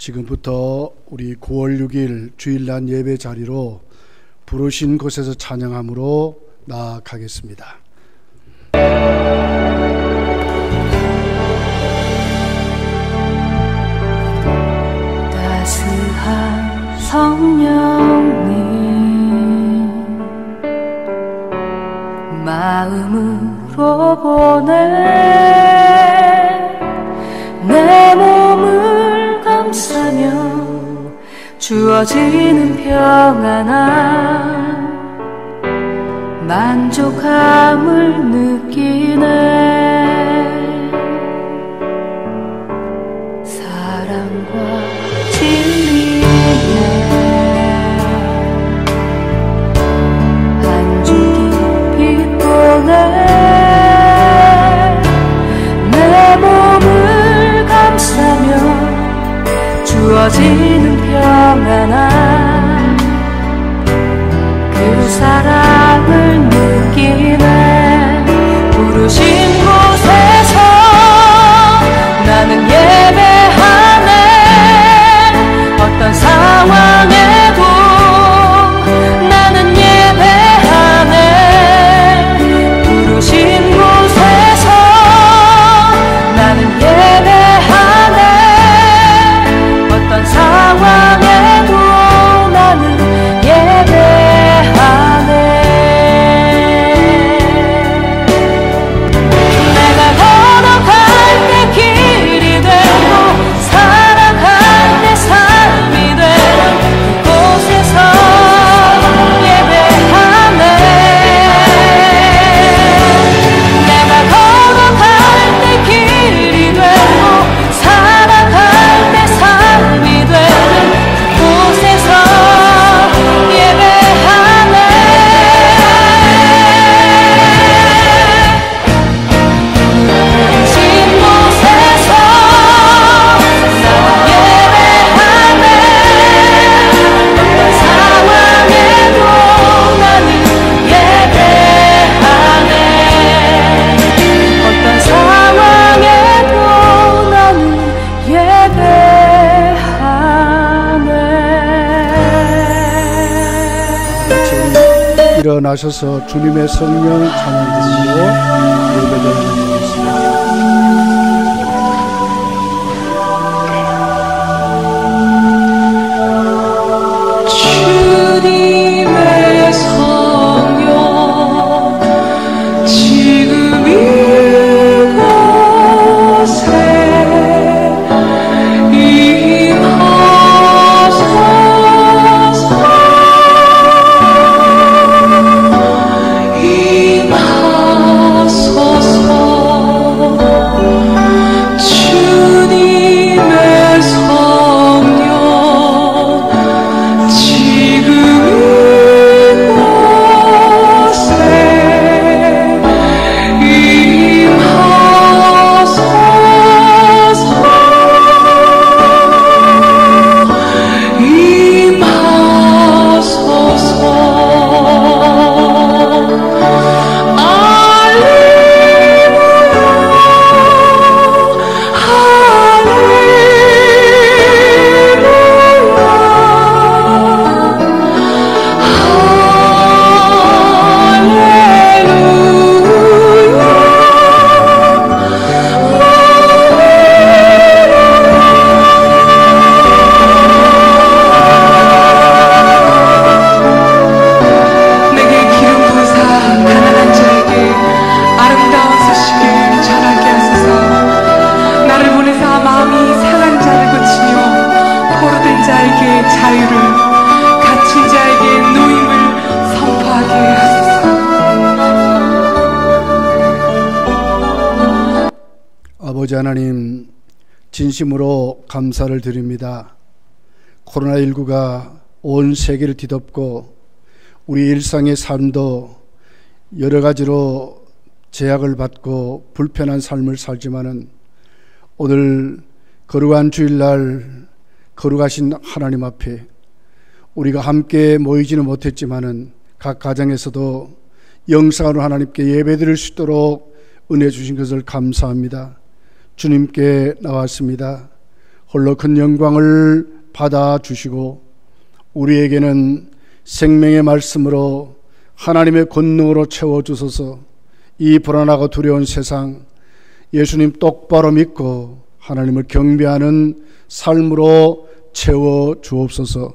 지금부터 우리 9월 6일 주일날 예배 자리로 부르신 곳에서 찬양함으로 나아가겠습니다. 따스한 성령님 마음으로 보내 내 몸을 감싸며 주어지는 평안함 만족함을 느끼네. 사랑과 진리에 한 줄기 빛 보내 내 몸을 감싸며 주어지는 평안함 그 사랑을 느끼네. 부르신 곳에서 나는 예배하네. 어떤 상황에도 나는 예배하네. 부르신 곳에서 나는 예배하네. 어떤 상황에도 나는 예배하네. 내가 걸어갈 때 길이 되고 살아갈 때 삶이 되는 그곳에서 예배하네. 내가 걸어갈 때 길이 되고 살아갈 때 삶이 되는 그곳에서 예배하네. 부르신 곳에서 나는 예배하네. 어떤 상황에도 나는 예배하네. 어떤 상황에도 나는 예배하네. 일어나셔서 주님의 성령 찬양드리고 예배를 드리겠습니다. 주님의 성령 지금 이곳에 임하소서. 주님의 성령 지금 이곳에 아버지 하나님, 진심으로 감사를 드립니다. 코로나19가 온 세계를 뒤덮고 우리 일상의 삶도 여러 가지로 제약을 받고 불편한 삶을 살지만은 오늘 거룩한 주일날 거룩하신 하나님 앞에 우리가 함께 모이지는 못했지만은 각 가정에서도 영상으로 하나님께 예배드릴 수 있도록 은혜 주신 것을 감사합니다. 주님께 나왔습니다. 홀로 큰 영광을 받아주시고 우리에게는 생명의 말씀으로 하나님의 권능으로 채워주소서. 이 불안하고 두려운 세상 예수님 똑바로 믿고 하나님을 경배하는 삶으로 채워주옵소서.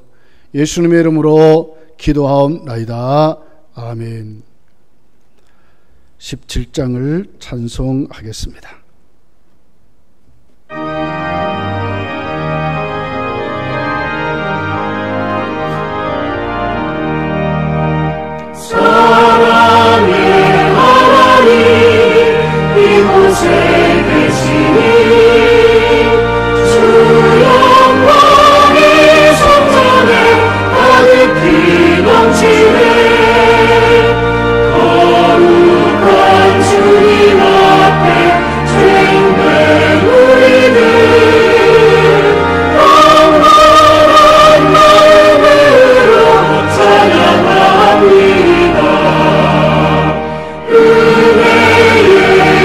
예수님의 이름으로 기도하옵나이다. 아멘. 17장을 찬송하겠습니다. 사랑의 하나님 이곳에 계시니 주 영광이 성전에 가득히 넘치네. 거룩한 주님 앞에 쟁된 우리는 강건한 마음으로 찬양합니다. 은혜의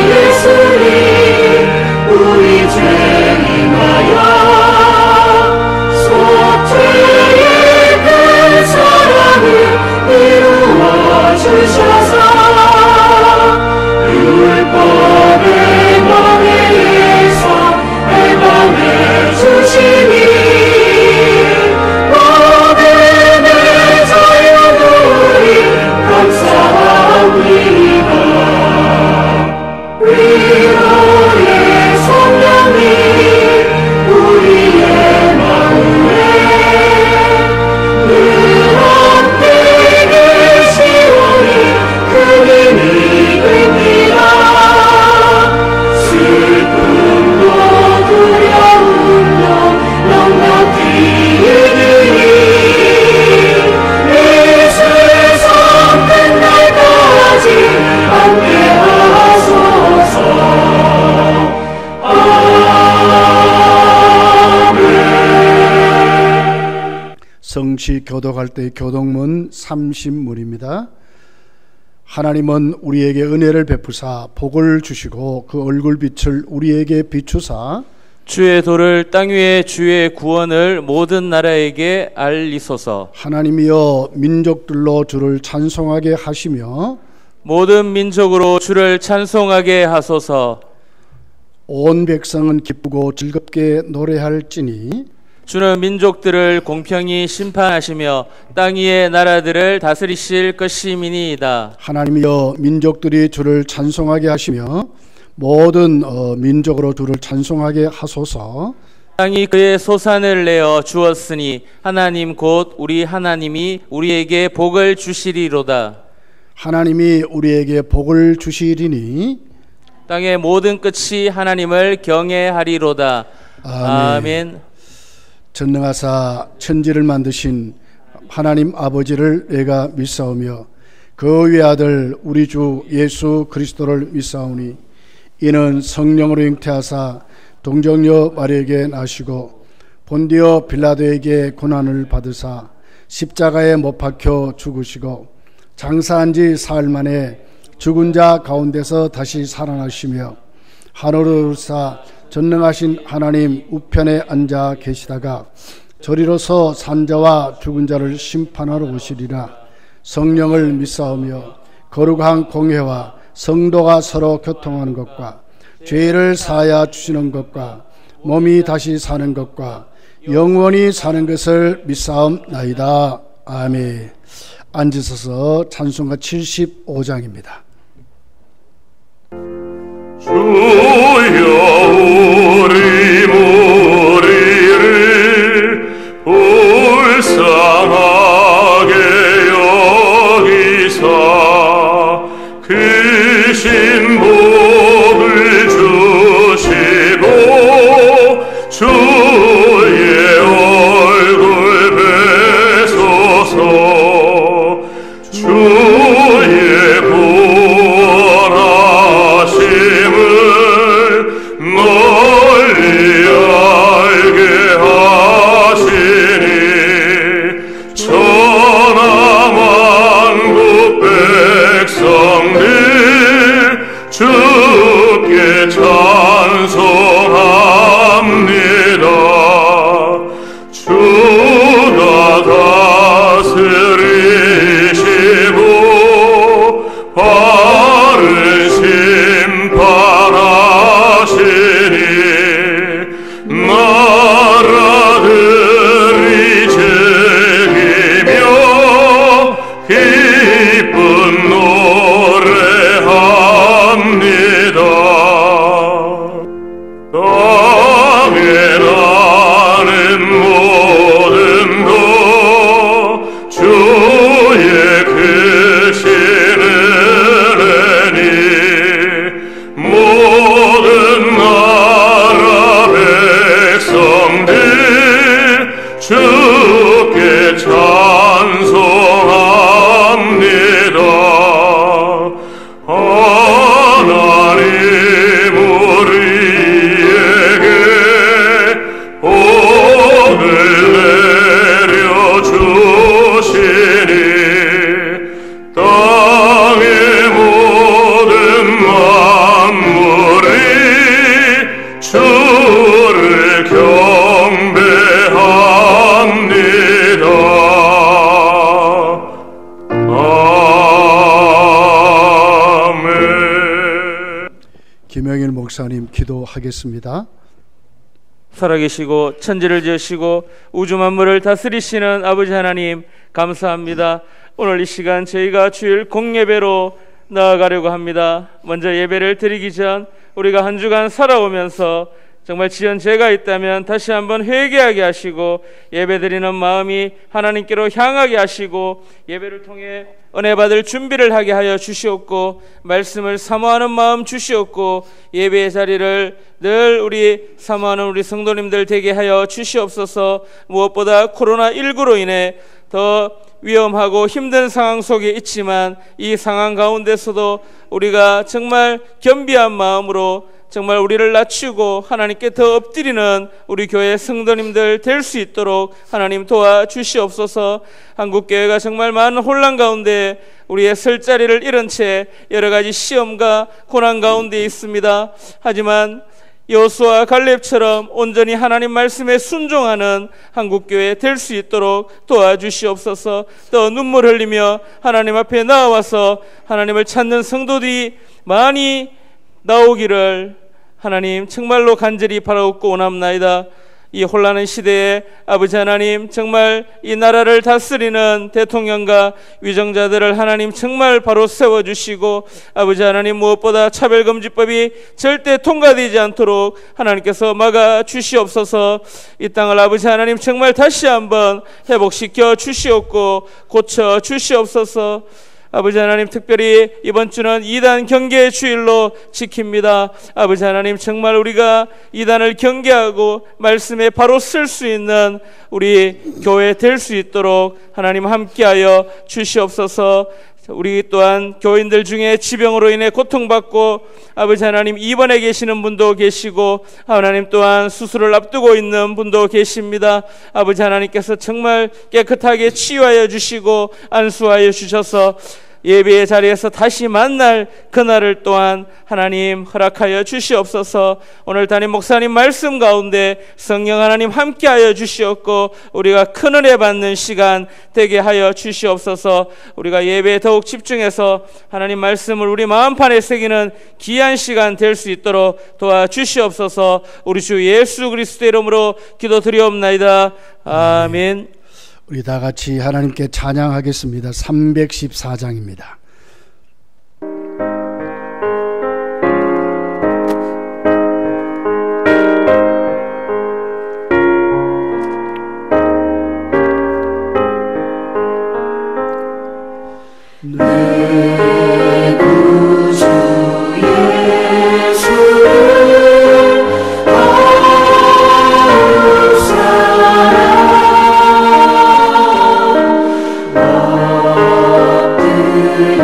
예수님 우리 죄 인하여 속죄의 그 사랑을 이루어 주셔서 율법의 멍에에서 해방해 주시니 모든의 자유들이 감사합니다. 위로의 성령님 우리의 마음에 늘 함께 계시오니 큰 힘이 됩니다. 슬픔도 두려움도 넉넉히 이기니 이 세상 끝날까지 함께하소서. 아멘. 성시 교독할 때의 교독문 30문입니다. 하나님은 우리에게 은혜를 베푸사 복을 주시고 그 얼굴빛을 우리에게 비추사 주의 도를 땅 위에 주의 구원을 모든 나라에게 알리소서. 하나님이여 민족들로 주를 찬송하게 하시며 모든 민족으로 주를 찬송하게 하소서. 온 백성은 기쁘고 즐겁게 노래할지니 주는 민족들을 공평히 심판하시며 땅 위의 나라들을 다스리실 것임이니이다. 하나님이여 민족들이 주를 찬송하게 하시며 모든 민족으로 주를 찬송하게 하소서. 땅이 그의 소산을 내어 주었으니 하나님 곧 우리 하나님이 우리에게 복을 주시리로다. 하나님이 우리에게 복을 주시리니 땅의 모든 끝이 하나님을 경외하리로다. 아멘. 전능하사 천지를 만드신 하나님 아버지를 내가 믿사오며 그 외아들 우리 주 예수 그리스도를 믿사오니 이는 성령으로 잉태하사 동정녀 마리에게 나시고 본디오 빌라도에게 고난을 받으사 십자가에 못 박혀 죽으시고 장사한 지 사흘 만에 죽은 자 가운데서 다시 살아나시며 하늘을 오르사 전능하신 하나님 우편에 앉아 계시다가 저리로서 산자와 죽은 자를 심판하러 오시리라. 성령을 믿사오며 거룩한 공회와 성도가 서로 교통하는 것과 죄를 사하여 주시는 것과 몸이 다시 사는 것과 영원히 사는 것을 믿사옵나이다. 아멘. 앉으셔서 찬송가 75장입니다. 주여 우리 무리를 불쌍하게 여기사 크신 복을 주시고 주의 얼굴 뵈소서. 주의 널리 알게 하시니 천하만국 백성들 주께 찬송합니다. 목사님 기도하겠습니다. 살아계시고 천지를 지으시고 우주 만물을 다스리시는 아버지 하나님 감사합니다. 오늘 이 시간 저희가 주일 공예배로 나아가려고 합니다. 먼저 예배를 드리기 전 우리가 한 주간 살아오면서 정말 지은 죄가 있다면 다시 한번 회개하게 하시고 예배드리는 마음이 하나님께로 향하게 하시고 예배를 통해 은혜 받을 준비를 하게 하여 주시옵고 말씀을 사모하는 마음 주시옵고 예배의 자리를 늘 우리 사모하는 우리 성도님들 되게 하여 주시옵소서. 무엇보다 코로나19로 인해 더 위험하고 힘든 상황 속에 있지만 이 상황 가운데서도 우리가 정말 겸비한 마음으로 정말 우리를 낮추고 하나님께 더 엎드리는 우리 교회 성도님들 될 수 있도록 하나님 도와주시옵소서. 한국교회가 정말 많은 혼란 가운데 우리의 설 자리를 잃은 채 여러 가지 시험과 고난 가운데 있습니다. 하지만 여호수아 갈렙처럼 온전히 하나님 말씀에 순종하는 한국교회 될 수 있도록 도와주시옵소서. 또 눈물 흘리며 하나님 앞에 나와서 하나님을 찾는 성도들이 많이 나오기를 하나님 정말로 간절히 바라옵고 원합나이다. 이 혼란의 시대에 아버지 하나님 정말 이 나라를 다스리는 대통령과 위정자들을 하나님 정말 바로 세워주시고 아버지 하나님 무엇보다 차별금지법이 절대 통과되지 않도록 하나님께서 막아주시옵소서. 이 땅을 아버지 하나님 정말 다시 한번 회복시켜 주시옵고 고쳐 주시옵소서. 아버지 하나님 특별히 이번 주는 2단 경계 주일로 지킵니다. 아버지 하나님 정말 우리가 2단을 경계하고 말씀에 바로 쓸 수 있는 우리 교회 될 수 있도록 하나님 함께하여 주시옵소서. 우리 또한 교인들 중에 지병으로 인해 고통받고 아버지 하나님 입원해 계시는 분도 계시고 하나님 또한 수술을 앞두고 있는 분도 계십니다. 아버지 하나님께서 정말 깨끗하게 치유하여 주시고 안수하여 주셔서 예배의 자리에서 다시 만날 그날을 또한 하나님 허락하여 주시옵소서. 오늘 담임 목사님 말씀 가운데 성령 하나님 함께하여 주시옵고 우리가 큰 은혜 받는 시간 되게 하여 주시옵소서. 우리가 예배에 더욱 집중해서 하나님 말씀을 우리 마음판에 새기는 귀한 시간 될 수 있도록 도와주시옵소서. 우리 주 예수 그리스도의 이름으로 기도드리옵나이다. 아멘. 우리 다 같이 하나님께 찬양하겠습니다. 314장입니다. 내 구주 예수를 아울 사랑 엎드려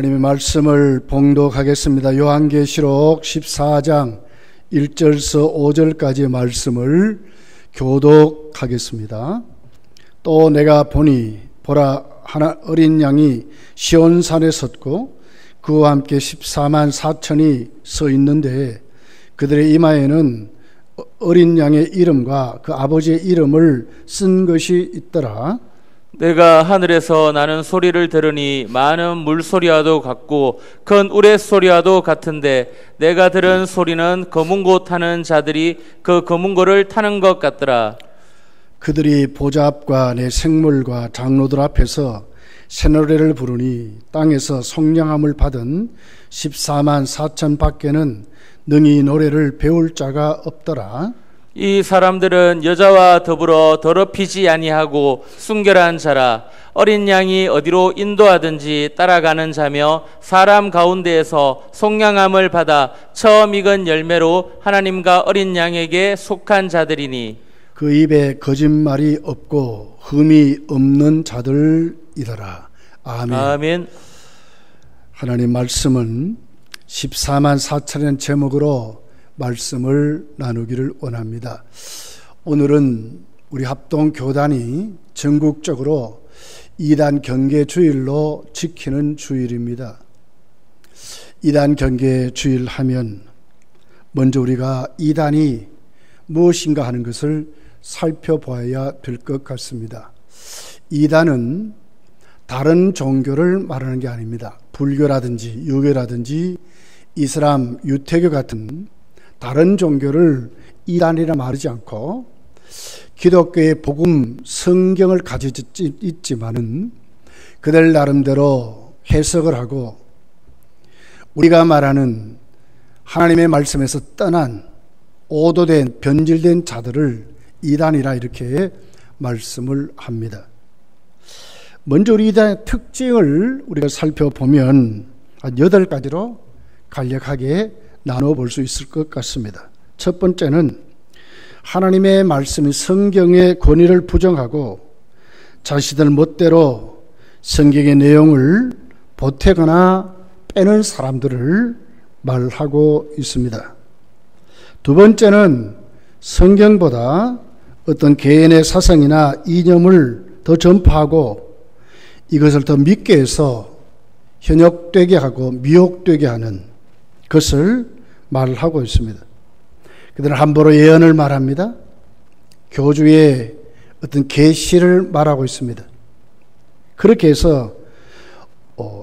하나님의 말씀을 봉독하겠습니다. 요한계시록 14장 1절서 5절까지의 말씀을 교독하겠습니다. 또 내가 보니 보라 하나 어린 양이 시온산에 섰고 그와 함께 14만 4천이 서 있는데 그들의 이마에는 어린 양의 이름과 그 아버지의 이름을 쓴 것이 있더라. 내가 하늘에서 나는 소리를 들으니 많은 물소리와도 같고 큰 우레소리와도 같은데 내가 들은 소리는 검은고 타는 자들이 그 검은고를 타는 것 같더라. 그들이 보좌 앞과 내 생물과 장로들 앞에서 새 노래를 부르니 땅에서 성령함을 받은 14만 4천 밖에는 능히 노래를 배울 자가 없더라. 이 사람들은 여자와 더불어 더럽히지 아니하고 순결한 자라. 어린 양이 어디로 인도하든지 따라가는 자며 사람 가운데에서 속량함을 받아 처음 익은 열매로 하나님과 어린 양에게 속한 자들이니 그 입에 거짓말이 없고 흠이 없는 자들이더라. 아멘. 아멘. 하나님 말씀은 14만 4천이라는 제목으로 말씀을 나누기를 원합니다. 오늘은 우리 합동교단이 전국적으로 이단 경계 주일로 지키는 주일입니다. 이단 경계 주일 하면 먼저 우리가 이단이 무엇인가 하는 것을 살펴보아야 될 것 같습니다. 이단은 다른 종교를 말하는 게 아닙니다. 불교라든지 유교라든지 이슬람, 유태교 같은 다른 종교를 이단이라 말하지 않고 기독교의 복음 성경을 가지고 있지만은 그들 나름대로 해석을 하고 우리가 말하는 하나님의 말씀에서 떠난 오도된 변질된 자들을 이단이라 이렇게 말씀을 합니다. 먼저 우리 이단의 특징을 우리가 살펴보면 한 8가지로 간략하게 나눠볼 수 있을 것 같습니다. 첫 번째는 하나님의 말씀이 성경의 권위를 부정하고 자신들 멋대로 성경의 내용을 보태거나 빼는 사람들을 말하고 있습니다. 두 번째는 성경보다 어떤 개인의 사상이나 이념을 더 전파하고 이것을 더 믿게 해서 현혹되게 하고 미혹되게 하는 것을 말하고 있습니다. 그들은 함부로 예언을 말합니다. 교주의 어떤 계시를 말하고 있습니다. 그렇게 해서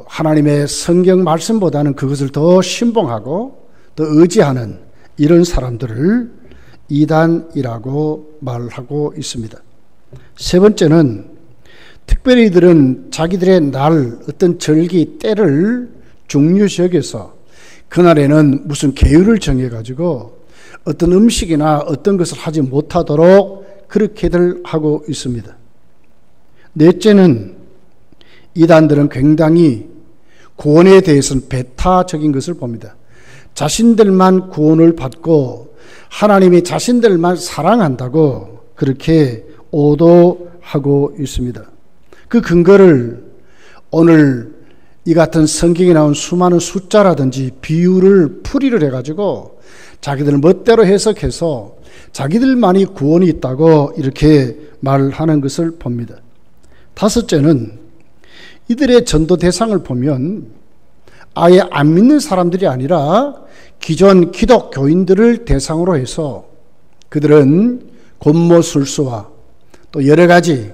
하나님의 성경 말씀보다는 그것을 더 신봉하고 더 의지하는 이런 사람들을 이단이라고 말하고 있습니다. 세 번째는 특별히 이들은 자기들의 날, 어떤 절기, 때를 중요시 여겨서 그날에는 무슨 계율을 정해가지고 어떤 음식이나 어떤 것을 하지 못하도록 그렇게들 하고 있습니다. 넷째는 이단들은 굉장히 구원에 대해서는 배타적인 것을 봅니다. 자신들만 구원을 받고 하나님이 자신들만 사랑한다고 그렇게 오도하고 있습니다. 그 근거를 오늘 이 같은 성경에 나온 수많은 숫자라든지 비유를 풀이를 해가지고 자기들 멋대로 해석해서 자기들만이 구원이 있다고 이렇게 말하는 것을 봅니다. 다섯째는 이들의 전도 대상을 보면 아예 안 믿는 사람들이 아니라 기존 기독교인들을 대상으로 해서 그들은 곤모술수와 또 여러 가지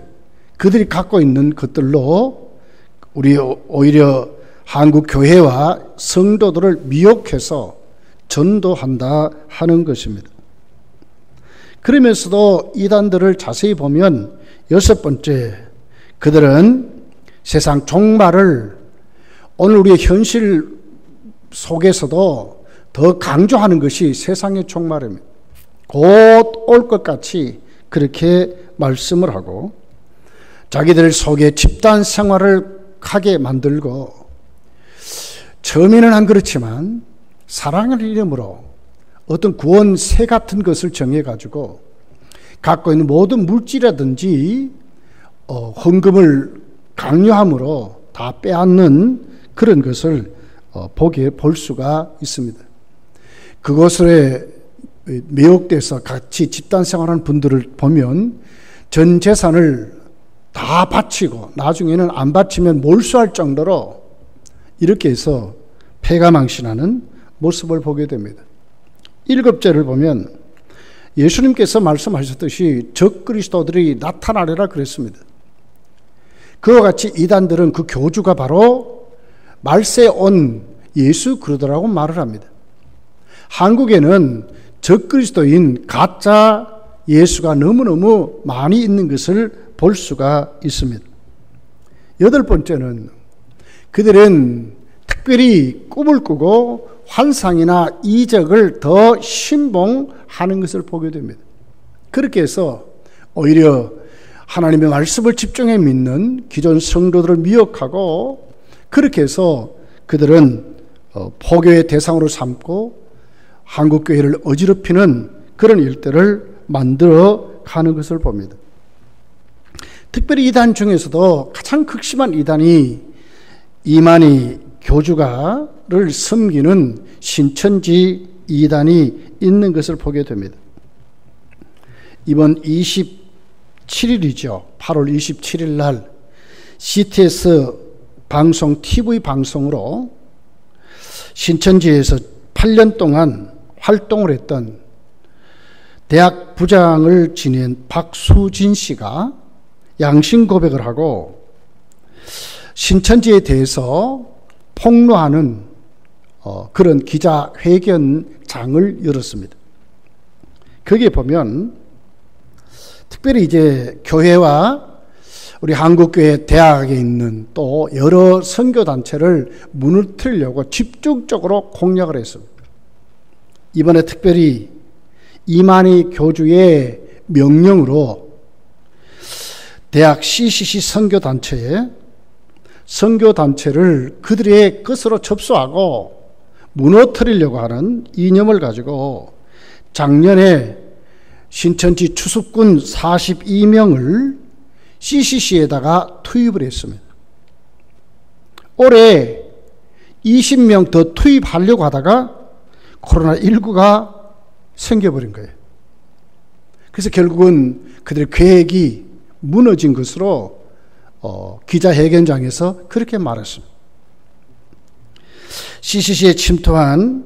그들이 갖고 있는 것들로 우리 오히려 한국 교회와 성도들을 미혹해서 전도한다 하는 것입니다. 그러면서도 이단들을 자세히 보면 여섯 번째, 그들은 세상 종말을 오늘 우리의 현실 속에서도 더 강조하는 것이 세상의 종말입니다. 곧 올 것 같이 그렇게 말씀을 하고 자기들 속에 집단 생활을 하게 만들고 처음에는 안 그렇지만 사랑을 이름으로 어떤 구원세 같은 것을 정해가지고 갖고 있는 모든 물질이라든지 헌금을 강요함으로 다 빼앗는 그런 것을 볼 수가 있습니다. 그곳에 매혹돼서 같이 집단 생활하는 분들을 보면 전 재산을 다 바치고 나중에는 안 바치면 몰수할 정도로 이렇게 해서 패가망신하는 모습을 보게 됩니다. 7절을 보면 예수님께서 말씀하셨듯이 적그리스도들이 나타나리라 그랬습니다. 그와 같이 이단들은 그 교주가 바로 말세에 온 예수 그리스도라고 말을 합니다. 한국에는 적그리스도인 가짜 예수가 너무너무 많이 있는 것을 볼 수가 있습니다. 8번째는 그들은 특별히 꿈을 꾸고 환상이나 이적을 더 신봉하는 것을 보게 됩니다. 그렇게 해서 오히려 하나님의 말씀을 집중해 믿는 기존 성도들을 미혹하고 그렇게 해서 그들은 포교의 대상으로 삼고 한국교회를 어지럽히는 그런 일들을 만들어 가는 것을 봅니다. 특별히 이단 중에서도 가장 극심한 이단이 이만희 교주가를 섬기는 신천지 이단이 있는 것을 보게 됩니다. 이번 27일이죠. 8월 27일 날 CTS 방송, TV 방송으로 신천지에서 8년 동안 활동을 했던 대학 부장을 지낸 박수진 씨가 양심 고백을 하고 신천지에 대해서 폭로하는 그런 기자회견장을 열었습니다. 거기에 보면 특별히 이제 교회와 우리 한국교회 대학에 있는 또 여러 선교단체를 무너뜨리려고 집중적으로 공략을 했습니다. 이번에 특별히 이만희 교주의 명령으로 대학 CCC 선교단체를 그들의 것으로 접수하고 무너뜨리려고 하는 이념을 가지고 작년에 신천지 추수꾼 42명을 CCC에다가 투입을 했습니다. 올해 20명 더 투입하려고 하다가 코로나19가 생겨버린 거예요. 그래서 결국은 그들의 계획이 무너진 것으로 기자회견장에서 그렇게 말했습니다. CCC에 침투한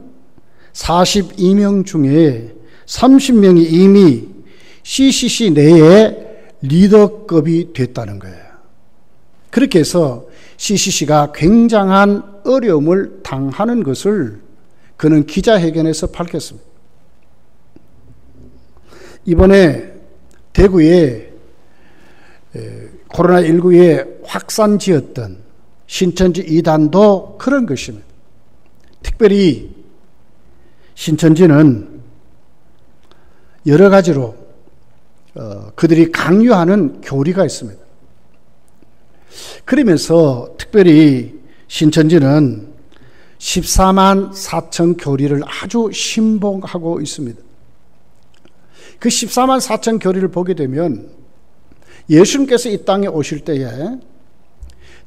42명 중에 30명이 이미 CCC 내에 리더급이 됐다는 거예요. 그렇게 해서 CCC가 굉장한 어려움을 당하는 것을 그는 기자회견에서 밝혔습니다. 이번에 대구에 코로나19에 확산지었던 신천지 이단도 그런 것입니다. 특별히 신천지는 여러 가지로 그들이 강요하는 교리가 있습니다. 그러면서 특별히 신천지는 14만 4천 교리를 아주 신봉하고 있습니다. 그 14만 4천 교리를 보게 되면 예수님께서 이 땅에 오실 때에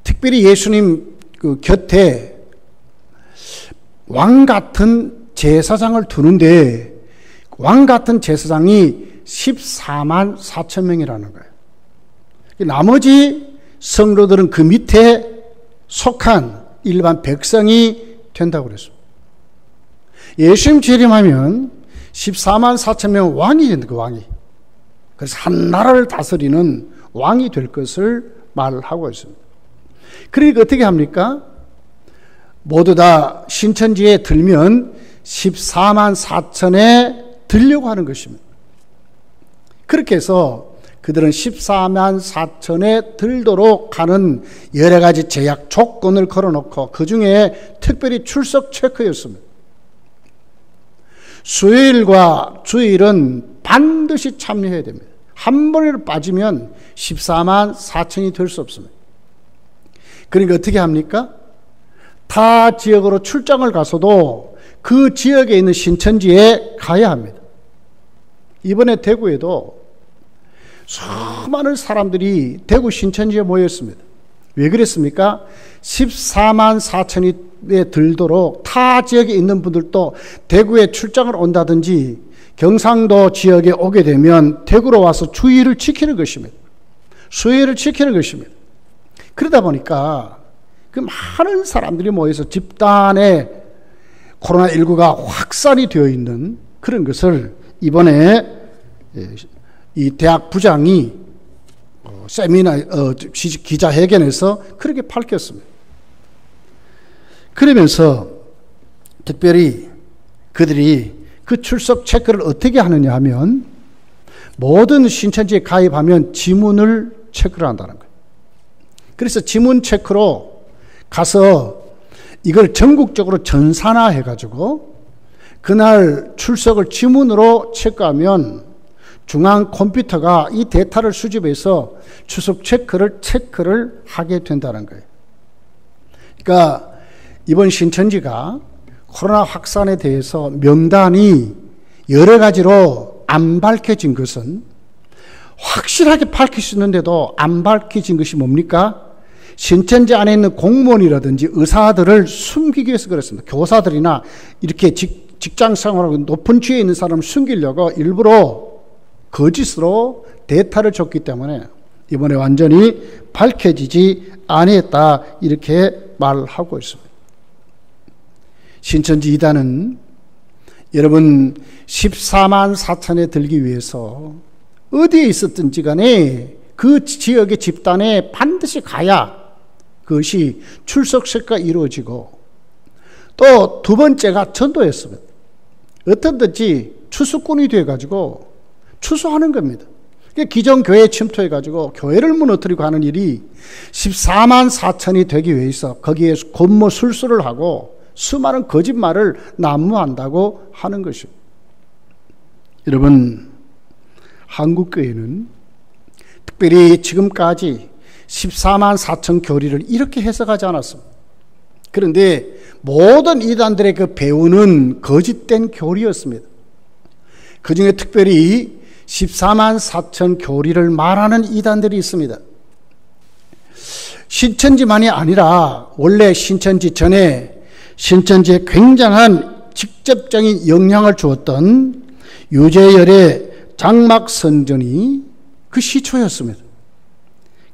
특별히 예수님 그 곁에 왕 같은 제사장을 두는데 왕 같은 제사장이 14만 4천 명이라는 거예요. 나머지 성도들은 그 밑에 속한 일반 백성이 된다고 그랬습니다. 예수님 재림하면 14만 4천 명 왕이 된다, 그 왕이. 그래서 한 나라를 다스리는 왕이 될 것을 말하고 있습니다. 그러니까 어떻게 합니까? 모두 다 신천지에 들면 14만 4천에 들려고 하는 것입니다. 그렇게 해서 그들은 14만 4천에 들도록 하는 여러 가지 제약 조건을 걸어놓고 그 중에 특별히 출석 체크였습니다. 수요일과 주일은 반드시 참여해야 됩니다. 한 번이라도 빠지면 14만 4천이 될 수 없습니다. 그러니까 어떻게 합니까? 타 지역으로 출장을 가서도 그 지역에 있는 신천지에 가야 합니다. 이번에 대구에도 수많은 사람들이 대구 신천지에 모였습니다. 왜 그랬습니까? 14만 4천이 들도록 타 지역에 있는 분들도 대구에 출장을 온다든지 경상도 지역에 오게 되면 대구로 와서 주의를 지키는 것입니다. 수혜를 지키는 것입니다. 그러다 보니까 그 많은 사람들이 모여서 집단에 코로나19가 확산이 되어 있는 그런 것을 이번에 이 대학 부장이 기자회견에서 그렇게 밝혔습니다. 그러면서 특별히 그들이 그 출석 체크를 어떻게 하느냐 하면 모든 신천지에 가입하면 지문을 체크를 한다는 거예요. 그래서 지문 체크로 가서 이걸 전국적으로 전산화해가지고 그날 출석을 지문으로 체크하면 중앙 컴퓨터가 이 데이터를 수집해서 출석 체크를 하게 된다는 거예요. 그러니까 이번 신천지가 코로나 확산에 대해서 명단이 여러 가지로 안 밝혀진 것은 확실하게 밝힐 수 있는데도 안 밝혀진 것이 뭡니까? 신천지 안에 있는 공무원이라든지 의사들을 숨기기 위해서 그렇습니다. 교사들이나 이렇게 직장 생활하고 높은 지위에 있는 사람을 숨기려고 일부러 거짓으로 데이터를 줬기 때문에 이번에 완전히 밝혀지지 아니했다 이렇게 말하고 있습니다. 신천지 이단은 여러분 14만 4천에 들기 위해서 어디에 있었든지 간에 그 지역의 집단에 반드시 가야 그것이 출석체크가 이루어지고 또 두 번째가 전도였습니다. 어떤든지 추수꾼이 되어가지고 추수하는 겁니다. 기존 교회에 침투해가지고 교회를 무너뜨리고 하는 일이 14만 4천이 되기 위해서 거기에 권모술수를 하고 수많은 거짓말을 난무한다고 하는 것입니다. 여러분, 한국교회는 특별히 지금까지 14만 4천 교리를 이렇게 해석하지 않았습니다. 그런데 모든 이단들의 그 배우는 거짓된 교리였습니다. 그 중에 특별히 14만 4천 교리를 말하는 이단들이 있습니다. 신천지만이 아니라 원래 신천지 전에 신천지에 굉장한 직접적인 영향을 주었던 유재열의 장막선전이 그 시초였습니다.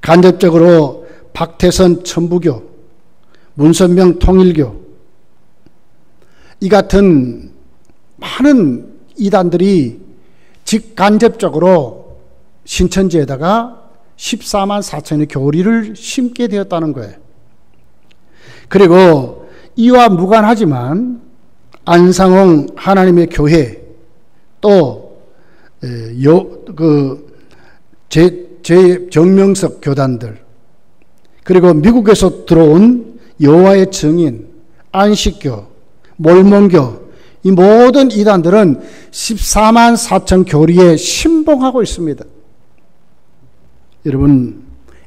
간접적으로 박태선 천부교, 문선명 통일교 이 같은 많은 이단들이 직간접적으로 신천지에다가 14만 4천의 교리를 심게 되었다는 거예요. 그리고 이와 무관하지만 안상홍 하나님의 교회 또 정명석 교단들 그리고 미국에서 들어온 여호와의 증인, 안식교, 몰몬교 이 모든 이단들은 14만 4천 교리에 신봉하고 있습니다. 여러분,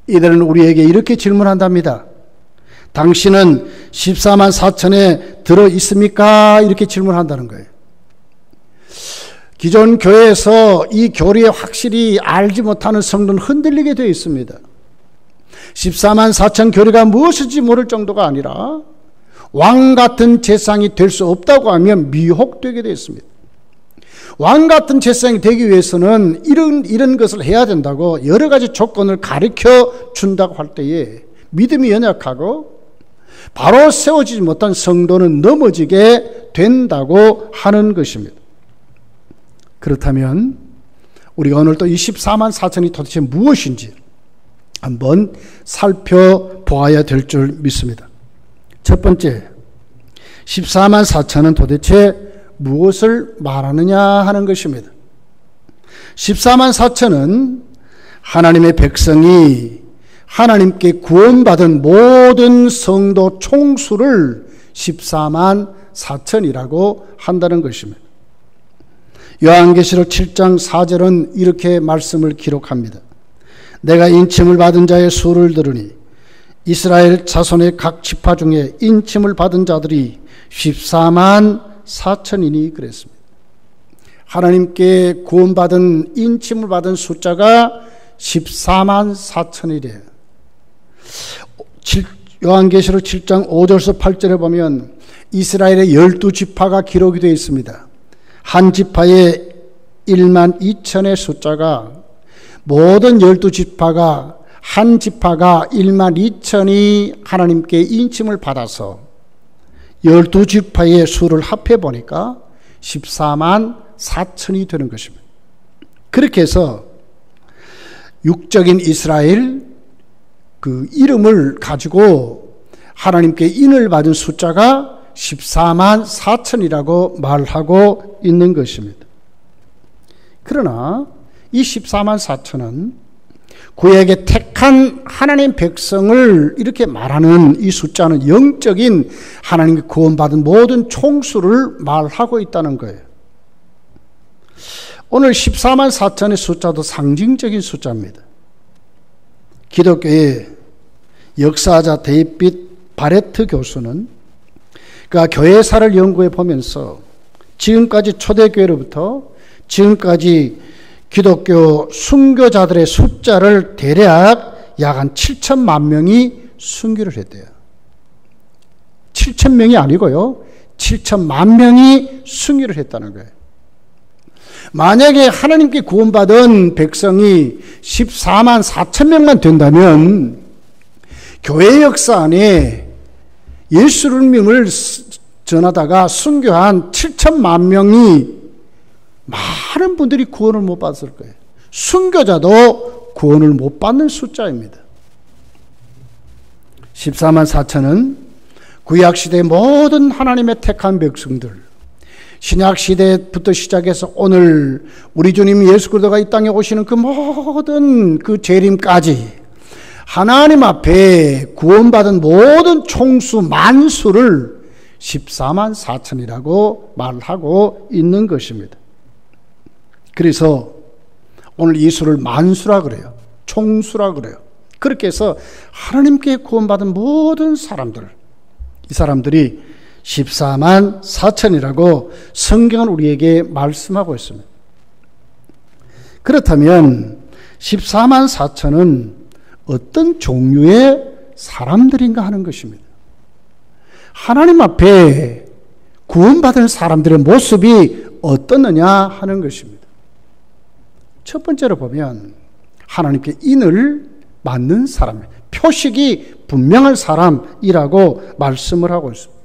이들은 우리에게 이렇게 질문한답니다. 당신은 14만 4천에 들어 있습니까? 이렇게 질문한다는 거예요. 기존 교회에서 이 교리에 확실히 알지 못하는 성도는 흔들리게 되어 있습니다. 14만 4천 교리가 무엇인지 모를 정도가 아니라 왕 같은 제사장이 될 수 없다고 하면 미혹되게 되어 있습니다. 왕 같은 제사장이 되기 위해서는 이런 것을 해야 된다고 여러 가지 조건을 가르쳐 준다고 할 때에 믿음이 연약하고 바로 세워지지 못한 성도는 넘어지게 된다고 하는 것입니다. 그렇다면 우리가 오늘 또 24만 4천이 도대체 무엇인지 한번 살펴보아야 될 줄 믿습니다. 첫 번째, 14만 4천은 도대체 무엇을 말하느냐 하는 것입니다. 14만 4천은 하나님의 백성이 하나님께 구원받은 모든 성도 총수를 14만 4천이라고 한다는 것입니다. 요한계시록 7장 4절은 이렇게 말씀을 기록합니다. 내가 인침을 받은 자의 수를 들으니 이스라엘 자손의 각 지파 중에 인침을 받은 자들이 14만 4천이니 그랬습니다. 하나님께 구원받은 인침을 받은 숫자가 14만 4천이래요. 요한계시록 7장 5절에서 8절에 보면 이스라엘의 12지파가 기록이 되어 있습니다. 한 지파에 1만 2천의 숫자가, 모든 12지파가, 한 지파가 1만 2천이 하나님께 인침을 받아서 12지파의 수를 합해 보니까 14만 4천이 되는 것입니다. 그렇게 해서 육적인 이스라엘 그 이름을 가지고 하나님께 인을 받은 숫자가 14만 4천이라고 말하고 있는 것입니다. 그러나 이 14만 4천은 구약에 택한 하나님 백성을 이렇게 말하는 이 숫자는 영적인 하나님께 구원받은 모든 총수를 말하고 있다는 거예요. 오늘 14만 4천의 숫자도 상징적인 숫자입니다. 기독교의 역사자 데이빗 바레트 교수는 그가 교회사를 연구해 보면서 지금까지 초대교회로부터 지금까지 기독교 순교자들의 숫자를 대략 약 한 7천만 명이 순교를 했대요. 7천 명이 아니고요, 7천만 명이 순교를 했다는 거예요. 만약에 하나님께 구원받은 백성이 14만 4천 명만 된다면 교회 역사 안에 예수님을 전하다가 순교한 7천만 명이 많은 분들이 구원을 못 받았을 거예요. 순교자도 구원을 못 받는 숫자입니다. 14만 4천은 구약시대의 모든 하나님의 택한 백성들, 신약시대부터 시작해서 오늘 우리 주님 예수 그리스도가 이 땅에 오시는 그 모든 그 재림까지 하나님 앞에 구원받은 모든 총수 만수를 14만 4천이라고 말하고 있는 것입니다. 그래서 오늘 이 수를 만수라 그래요. 총수라 그래요. 그렇게 해서 하나님께 구원받은 모든 사람들, 이 사람들이 14만 4천이라고 성경은 우리에게 말씀하고 있습니다. 그렇다면 14만 4천은 어떤 종류의 사람들인가 하는 것입니다. 하나님 앞에 구원받은 사람들의 모습이 어떻느냐 하는 것입니다. 첫 번째로 보면 하나님께 인을 맞는 사람, 표식이 분명한 사람이라고 말씀을 하고 있습니다.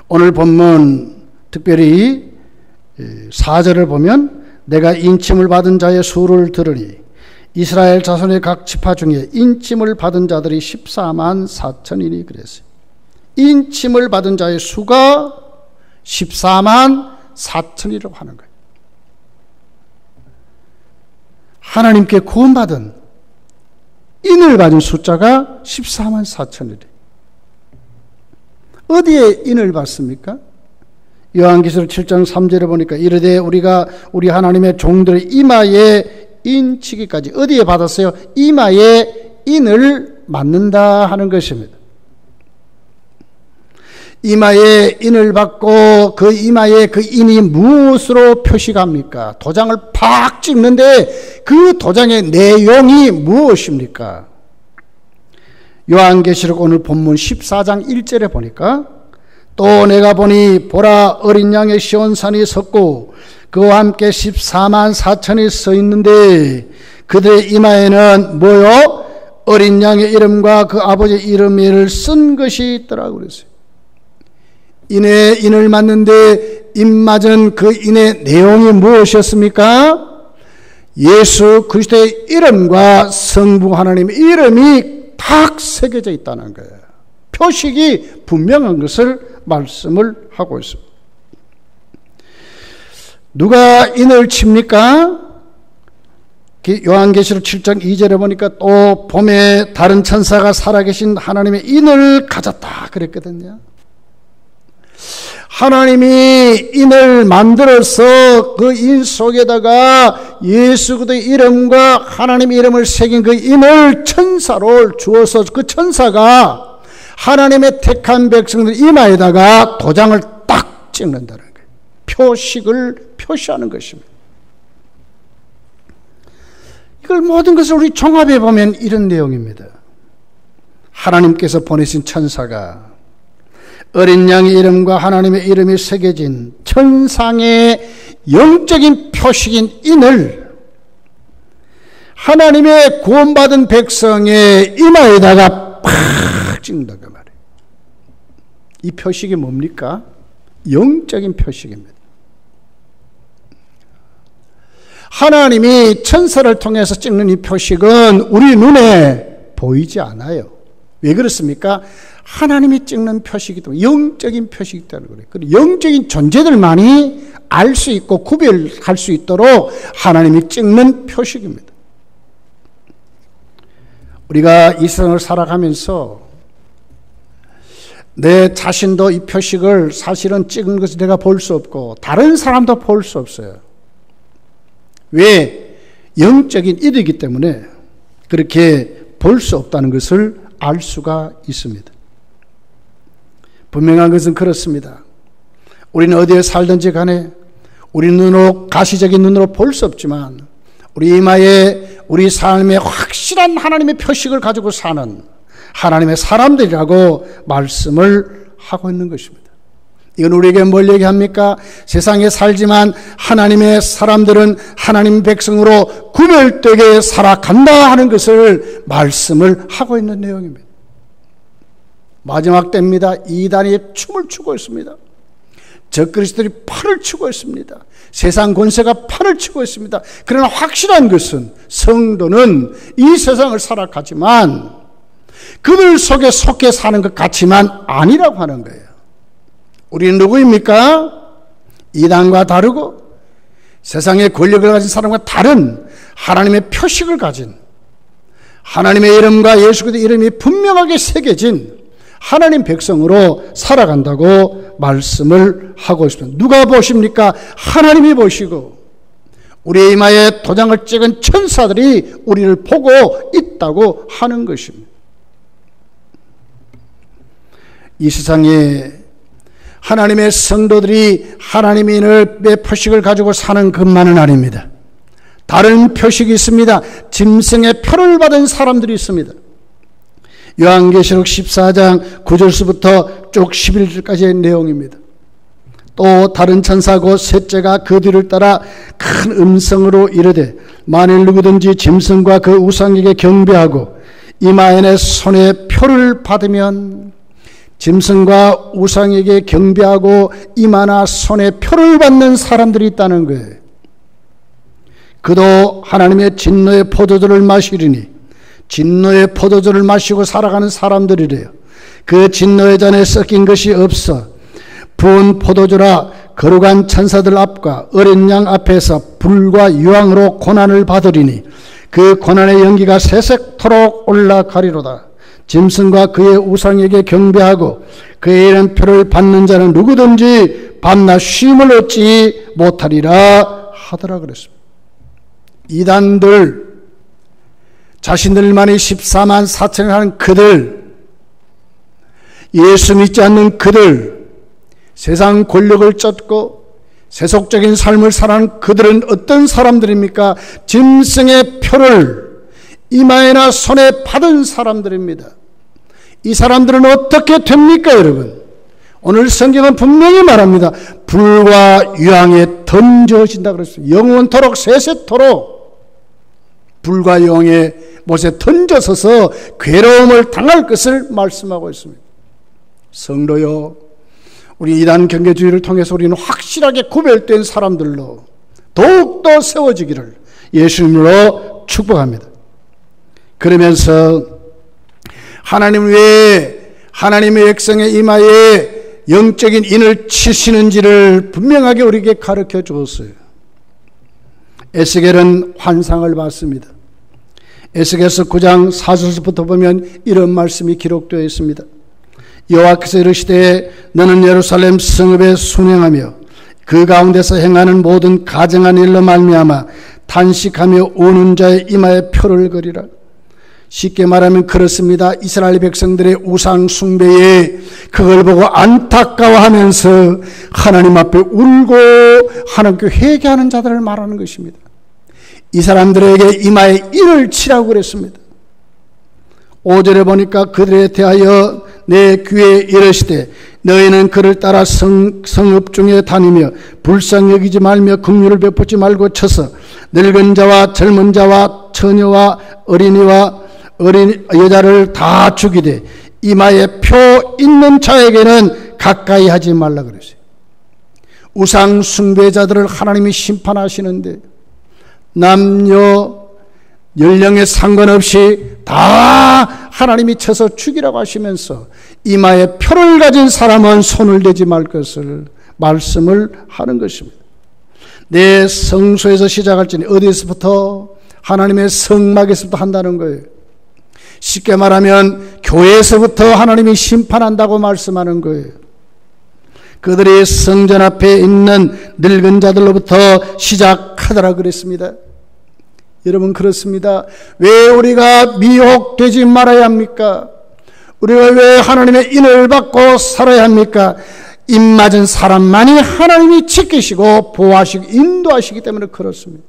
오늘 본문 특별히 4절을 보면 내가 인침을 받은 자의 수를 들으니 이스라엘 자손의 각 지파 중에 인침을 받은 자들이 14만 4천이니 그랬어요. 인침을 받은 자의 수가 14만 4천이라고 하는 거예요. 하나님께 구원받은 인을 받은 숫자가 14만 4천이래. 어디에 인을 받습니까? 요한계시록 7장 3절에 보니까 이르되 우리가 우리 하나님의 종들의 이마에 인치기까지 어디에 받았어요? 이마에 인을 맞는다 하는 것입니다. 이마에 인을 받고 그 이마에 그 인이 무엇으로 표시합니까? 도장을 팍 찍는데 그 도장의 내용이 무엇입니까? 요한계시록 오늘 본문 14장 1절에 보니까 또 내가 보니 보라 어린 양의 시온산이 섰고 그와 함께 14만 4천이 서 있는데 그들의 이마에는 뭐요? 어린 양의 이름과 그 아버지의 이름을 쓴 것이 있더라고 그랬어요. 인에 인을 맞는데 인 맞은 그 인의 내용이 무엇이었습니까? 예수 그리스도의 이름과 성부 하나님의 이름이 딱 새겨져 있다는 거예요. 표식이 분명한 것을 말씀을 하고 있습니다. 누가 인을 칩니까? 요한계시록 7장 2절에 보니까 또 봄에 다른 천사가 살아계신 하나님의 인을 가졌다 그랬거든요. 하나님이 인을 만들어서 그 인 속에다가 예수 그리스도의 이름과 하나님의 이름을 새긴 그 인을 천사로 주어서 그 천사가 하나님의 택한 백성들 이마에다가 도장을 딱 찍는다는 거예요. 표식을 표시하는 것입니다. 이걸 모든 것을 우리 종합해 보면 이런 내용입니다. 하나님께서 보내신 천사가 어린 양의 이름과 하나님의 이름이 새겨진 천상의 영적인 표식인 인을 하나님의 구원받은 백성의 이마에다가 팍 찍는다고 말이에요. 이 표식이 뭡니까? 영적인 표식입니다. 하나님이 천사를 통해서 찍는 이 표식은 우리 눈에 보이지 않아요. 왜 그렇습니까? 하나님이 찍는 표식이기 때문에, 영적인 표식이기 때문에 그래요. 영적인 존재들만이 알 수 있고 구별할 수 있도록 하나님이 찍는 표식입니다. 우리가 이 세상을 살아가면서 내 자신도 이 표식을 사실은 찍은 것을 내가 볼 수 없고 다른 사람도 볼 수 없어요. 왜? 영적인 일이기 때문에 그렇게 볼 수 없다는 것을 알 수가 있습니다. 분명한 것은 그렇습니다. 우리는 어디에 살든지 간에 우리 눈으로, 가시적인 눈으로 볼 수 없지만 우리 이마에 우리 삶에 확실한 하나님의 표식을 가지고 사는 하나님의 사람들이라고 말씀을 하고 있는 것입니다. 이건 우리에게 뭘 얘기합니까? 세상에 살지만 하나님의 사람들은 하나님 백성으로 구별되게 살아간다 하는 것을 말씀을 하고 있는 내용입니다. 마지막 때입니다. 이단이 춤을 추고 있습니다. 적그리스도들이 팔을 치고 있습니다. 세상 권세가 팔을 치고 있습니다. 그러나 확실한 것은 성도는 이 세상을 살아가지만 그들 속에 속해 사는 것 같지만 아니라고 하는 거예요. 우리는 누구입니까? 이단과 다르고 세상의 권력을 가진 사람과 다른 하나님의 표식을 가진, 하나님의 이름과 예수 그리스도의 이름이 분명하게 새겨진 하나님 백성으로 살아간다고 말씀을 하고 있습니다. 누가 보십니까? 하나님이 보시고 우리의 이마에 도장을 찍은 천사들이 우리를 보고 있다고 하는 것입니다. 이 세상에 하나님의 성도들이 하나님의 표식을 가지고 사는 것만은 아닙니다. 다른 표식이 있습니다. 짐승의 표를 받은 사람들이 있습니다. 요한계시록 14장 9절서부터 쭉 11절까지의 내용입니다. 또 다른 천사고 셋째가 그 뒤를 따라 큰 음성으로 이르되 만일 누구든지 짐승과 그 우상에게 경배하고 이마에 손에 표를 받으면, 짐승과 우상에게 경배하고 이마나 손에 표를 받는 사람들이 있다는 거예요. 그도 하나님의 진노의 포도주를 마시리니, 진노의 포도주를 마시고 살아가는 사람들이래요. 그 진노의 잔에 섞인 것이 없어 부은 포도주라 거룩한 천사들 앞과 어린 양 앞에서 불과 유황으로 고난을 받으리니 그 고난의 연기가 새색토록 올라가리로다. 짐승과 그의 우상에게 경배하고 그의 이름표를 받는 자는 누구든지 밤낮 쉼을 얻지 못하리라 하더라 그랬습니다. 이단들, 자신들만이 14만 4천을 하는 그들, 예수 믿지 않는 그들, 세상 권력을 쫓고 세속적인 삶을 살아가는 그들은 어떤 사람들입니까? 짐승의 표를 이마에나 손에 받은 사람들입니다. 이 사람들은 어떻게 됩니까, 여러분? 오늘 성경은 분명히 말합니다. 불과 유황에 던져진다 그랬어요. 영원토록 세세토록 불과 유황의 못에 던져서서 괴로움을 당할 것을 말씀하고 있습니다. 성도요, 우리 이단 경계주의를 통해서 우리는 확실하게 구별된 사람들로 더욱더 세워지기를 예수님으로 축복합니다. 그러면서 하나님 외에 하나님의 백성의 이마에 영적인 인을 치시는지를 분명하게 우리에게 가르쳐 주었어요. 에스겔은 환상을 봤습니다. 에스겔서 9장 4절부터 보면 이런 말씀이 기록되어 있습니다. 여호와께서 이르시되 너는 예루살렘 성읍에 순행하며 그 가운데서 행하는 모든 가증한 일로 말미암아 탄식하며 우는 자의 이마에 표를 그리라. 쉽게 말하면 그렇습니다. 이스라엘 백성들의 우상 숭배에 그걸 보고 안타까워하면서 하나님 앞에 울고 하나님께 회개하는 자들을 말하는 것입니다. 이 사람들에게 이마에 인을 치라고 그랬습니다. 5절에 보니까 그들에 대하여 내 귀에 이르시되 너희는 그를 따라 성읍 중에 다니며 불쌍히 여기지 말며 긍휼을 베푸지 말고 쳐서 늙은 자와 젊은 자와 처녀와 어린이와 어린 여자를 다 죽이되 이마에 표 있는 자에게는 가까이 하지 말라 그랬어요. 우상 숭배자들을 하나님이 심판하시는데 남녀 연령에 상관없이 다 하나님이 쳐서 죽이라고 하시면서 이마에 표를 가진 사람은 손을 대지 말 것을 말씀을 하는 것입니다. 내 성소에서 시작할지니 어디서부터? 하나님의 성막에서부터 한다는 거예요. 쉽게 말하면 교회에서부터 하나님이 심판한다고 말씀하는 거예요. 그들이 성전 앞에 있는 늙은 자들로부터 시작하더라 그랬습니다. 여러분 그렇습니다. 왜 우리가 미혹되지 말아야 합니까? 우리가 왜 하나님의 인을 받고 살아야 합니까? 입맞은 사람만이 하나님이 지키시고 보호하시고 인도하시기 때문에 그렇습니다.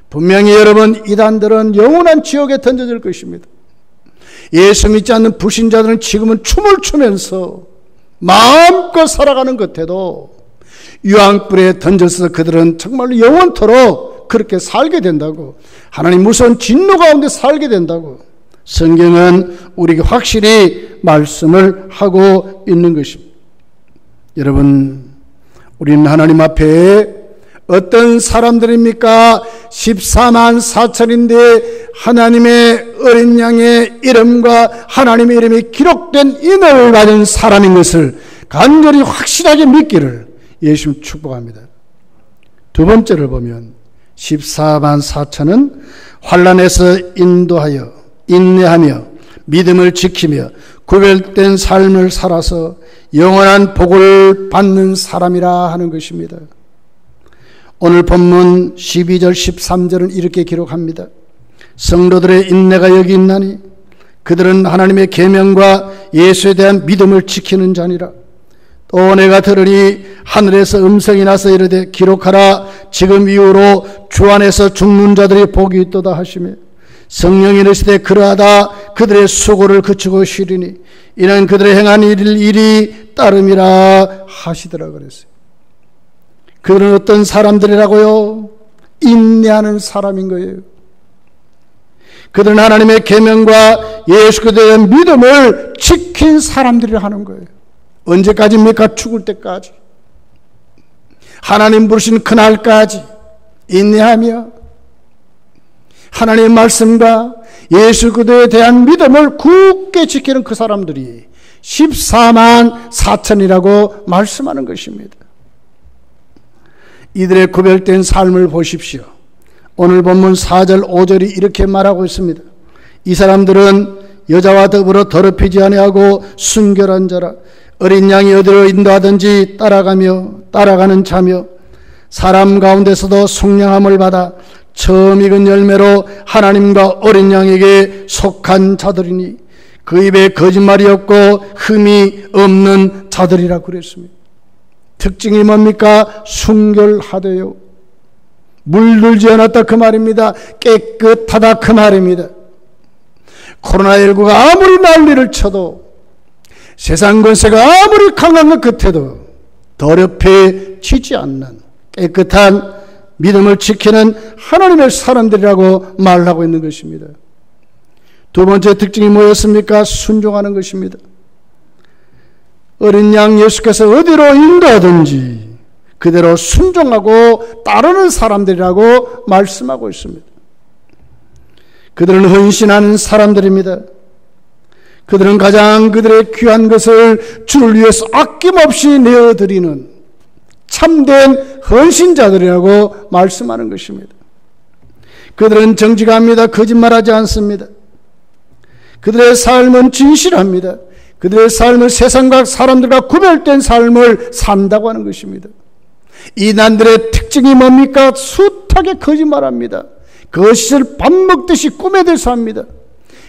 분명히 여러분 이단들은 영원한 지옥에 던져질 것입니다. 예수 믿지 않는 불신자들은 지금은 춤을 추면서 마음껏 살아가는 것 같아도 유황불에 던져서 그들은 정말로 영원토록 그렇게 살게 된다고, 하나님 무서운 진노 가운데 살게 된다고 성경은 우리에게 확실히 말씀을 하고 있는 것입니다. 여러분, 우리는 하나님 앞에 어떤 사람들입니까? 14만 4천인데 하나님의 어린 양의 이름과 하나님의 이름이 기록된 인을 가진 사람인 것을 간절히 확실하게 믿기를 예수님 축복합니다. 두 번째를 보면 14만 4천은 환난에서 인도하여 인내하며 믿음을 지키며 구별된 삶을 살아서 영원한 복을 받는 사람이라 하는 것입니다. 오늘 본문 12절 13절은 이렇게 기록합니다. 성도들의 인내가 여기 있나니 그들은 하나님의 계명과 예수에 대한 믿음을 지키는 자니라. 또 내가 들으니 하늘에서 음성이 나서 이르되 기록하라. 지금 이후로 주 안에서 죽는 자들이 복이 있도다 하시며 성령이 이르시되 그러하다. 그들의 수고를 그치고 쉬리니 이는 그들의 행한 일이 따름이라 하시더라 그랬어요. 그들은 어떤 사람들이라고요? 인내하는 사람인 거예요. 그들은 하나님의 계명과 예수께 대한 믿음을 지킨 사람들이라 하는 거예요. 언제까지입니까? 죽을 때까지. 하나님 부르신 그날까지 인내하며 하나님의 말씀과 예수 그리스도에 대한 믿음을 굳게 지키는 그 사람들이 14만 4천이라고 말씀하는 것입니다. 이들의 구별된 삶을 보십시오. 오늘 본문 4절 5절이 이렇게 말하고 있습니다. 이 사람들은 여자와 더불어 더럽히지 아니하고 순결한 자라. 어린 양이 어디로 인도하든지 따라가는 자며 사람 가운데서도 속량함을 받아 처음 익은 열매로 하나님과 어린 양에게 속한 자들이니 그 입에 거짓말이 없고 흠이 없는 자들이라고 그랬습니다. 특징이 뭡니까? 순결하대요. 물들지 않았다 그 말입니다. 깨끗하다 그 말입니다. 코로나19가 아무리 난리를 쳐도 세상 권세가 아무리 강한 것 같아도 더럽혀지지 않는 깨끗한 믿음을 지키는 하나님의 사람들이라고 말하고 있는 것입니다. 두 번째 특징이 뭐였습니까? 순종하는 것입니다. 어린 양 예수께서 어디로 인도하든지 그대로 순종하고 따르는 사람들이라고 말씀하고 있습니다. 그들은 헌신하는 사람들입니다. 그들은 가장 그들의 귀한 것을 주를 위해서 아낌없이 내어드리는 참된 헌신자들이라고 말씀하는 것입니다. 그들은 정직합니다. 거짓말하지 않습니다. 그들의 삶은 진실합니다. 그들의 삶은 세상과 사람들과 구별된 삶을 산다고 하는 것입니다. 이단들의 특징이 뭡니까? 숱하게 거짓말합니다. 거짓을 밥 먹듯이 꿈에 대해서 합니다.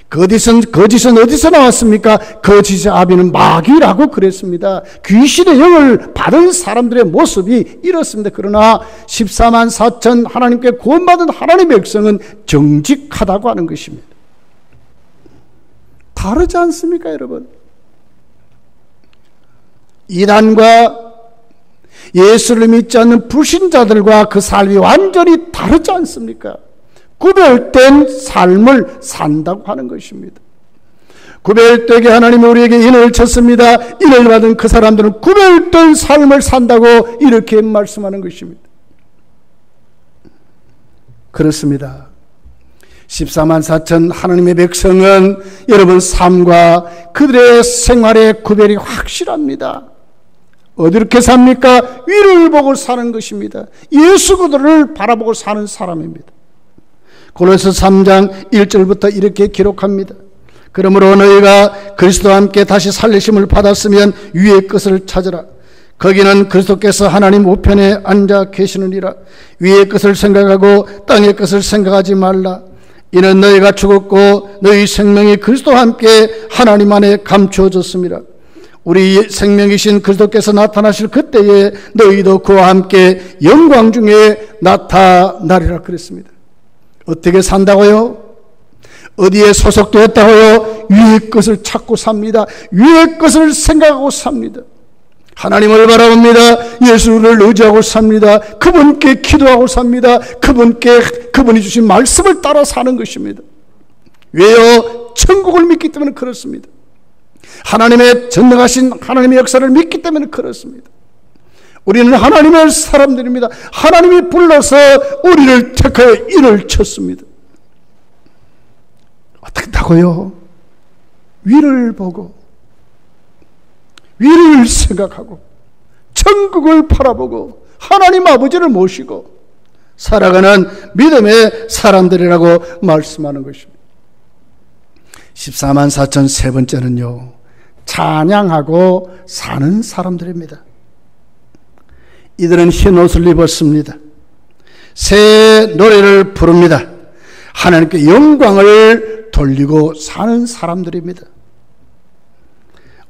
거짓은 어디서 나왔습니까? 거짓의 아비는 마귀라고 그랬습니다. 귀신의 영을 받은 사람들의 모습이 이렇습니다. 그러나 14만 4천 하나님께 구원받은 하나님의 백성은 정직하다고 하는 것입니다. 다르지 않습니까, 여러분? 이단과 예수를 믿지 않는 불신자들과 그 삶이 완전히 다르지 않습니까? 구별된 삶을 산다고 하는 것입니다. 구별되게 하나님이 우리에게 인을 쳤습니다. 인을 받은 그 사람들은 구별된 삶을 산다고 이렇게 말씀하는 것입니다. 그렇습니다. 14만 4천 하나님의 백성은 여러분 삶과 그들의 생활의 구별이 확실합니다. 어디렇게 삽니까? 위를 보고 사는 것입니다. 예수 그들을 바라보고 사는 사람입니다. 고린도서 3장 1절부터 이렇게 기록합니다. 그러므로 너희가 그리스도와 함께 다시 살리심을 받았으면 위의 것을 찾으라. 거기는 그리스도께서 하나님 우편에 앉아 계시느니라. 위의 것을 생각하고 땅의 것을 생각하지 말라. 이는 너희가 죽었고 너희 생명이 그리스도와 함께 하나님 안에 감추어졌습니다. 우리 생명이신 그리스도께서 나타나실 그때에 너희도 그와 함께 영광 중에 나타나리라 그랬습니다. 어떻게 산다고요? 어디에 소속되었다고요? 위의 것을 찾고 삽니다. 위의 것을 생각하고 삽니다. 하나님을 바라봅니다. 예수를 의지하고 삽니다. 그분께 기도하고 삽니다. 그분이 주신 말씀을 따라 사는 것입니다. 왜요? 천국을 믿기 때문에 그렇습니다. 하나님의 전능하신 하나님의 역사를 믿기 때문에 그렇습니다. 우리는 하나님의 사람들입니다. 하나님이 불러서 우리를 택하여 인을 쳤습니다. 어떻게 하고요? 위를 보고 위를 생각하고 천국을 바라보고 하나님 아버지를 모시고 살아가는 믿음의 사람들이라고 말씀하는 것입니다. 14만 4천 세 번째는요, 찬양하고 사는 사람들입니다. 이들은 흰 옷을 입었습니다. 새 노래를 부릅니다. 하나님께 영광을 돌리고 사는 사람들입니다.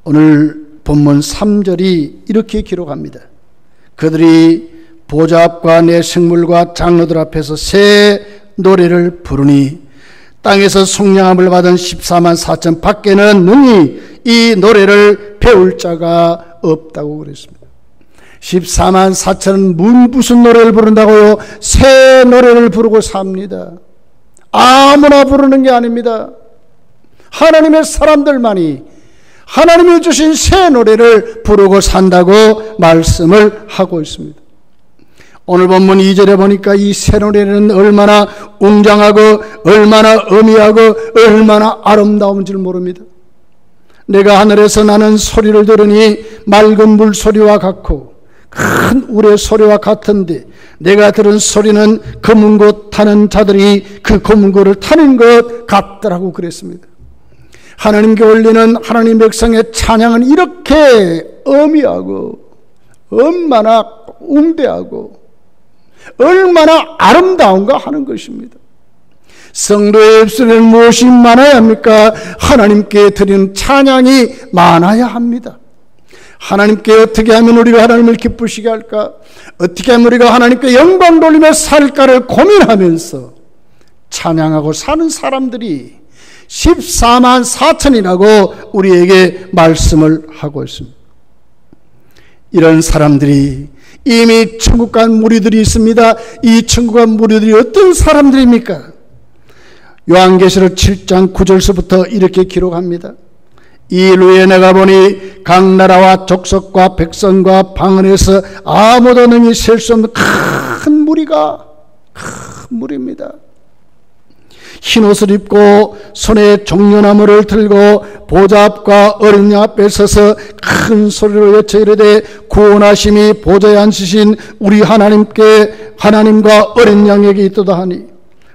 오늘 본문 3절이 이렇게 기록합니다. 그들이 보좌 앞과 내 생물과 장로들 앞에서 새 노래를 부르니 땅에서 속량함을 받은 14만 4천 밖에는 능히 이 노래를 배울 자가 없다고 그랬습니다. 14만 4천은 무슨 노래를 부른다고요? 새 노래를 부르고 삽니다. 아무나 부르는 게 아닙니다. 하나님의 사람들만이 하나님이 주신 새 노래를 부르고 산다고 말씀을 하고 있습니다. 오늘 본문 2절에 보니까 이 새 노래는 얼마나 웅장하고 얼마나 어미하고 얼마나 아름다운지를 모릅니다. 내가 하늘에서 나는 소리를 들으니 맑은 물 소리와 같고 큰 우레 소리와 같은데 내가 들은 소리는 검은고 타는 자들이 그 검은고를 타는 것 같더라고 그랬습니다. 하나님께 올리는 하나님 백성의 찬양은 이렇게 어미하고 얼마나 웅대하고 얼마나 아름다운가 하는 것입니다. 성도의 입술에는 무엇이 많아야 합니까? 하나님께 드리는 찬양이 많아야 합니다. 하나님께 어떻게 하면 우리가 하나님을 기쁘시게 할까? 어떻게 하면 우리가 하나님께 영광 돌리며 살까를 고민하면서 찬양하고 사는 사람들이 14만 4천이라고 우리에게 말씀을 하고 있습니다. 이런 사람들이 이미 천국 간 무리들이 있습니다. 이 천국 간 무리들이 어떤 사람들입니까? 요한계시록 7장 9절서부터 이렇게 기록합니다. 이일 후에 내가 보니 각 나라와 족속과 백성과 방언에서 아무도 능히 셀 수 없는 큰 무리입니다. 흰 옷을 입고 손에 종려나무를 들고 보좌 앞과 어린 양 앞에 서서 큰 소리로 외쳐 이르되 구원하심이 보좌에 앉으신 우리 하나님과 어린 양에게 있도다 하니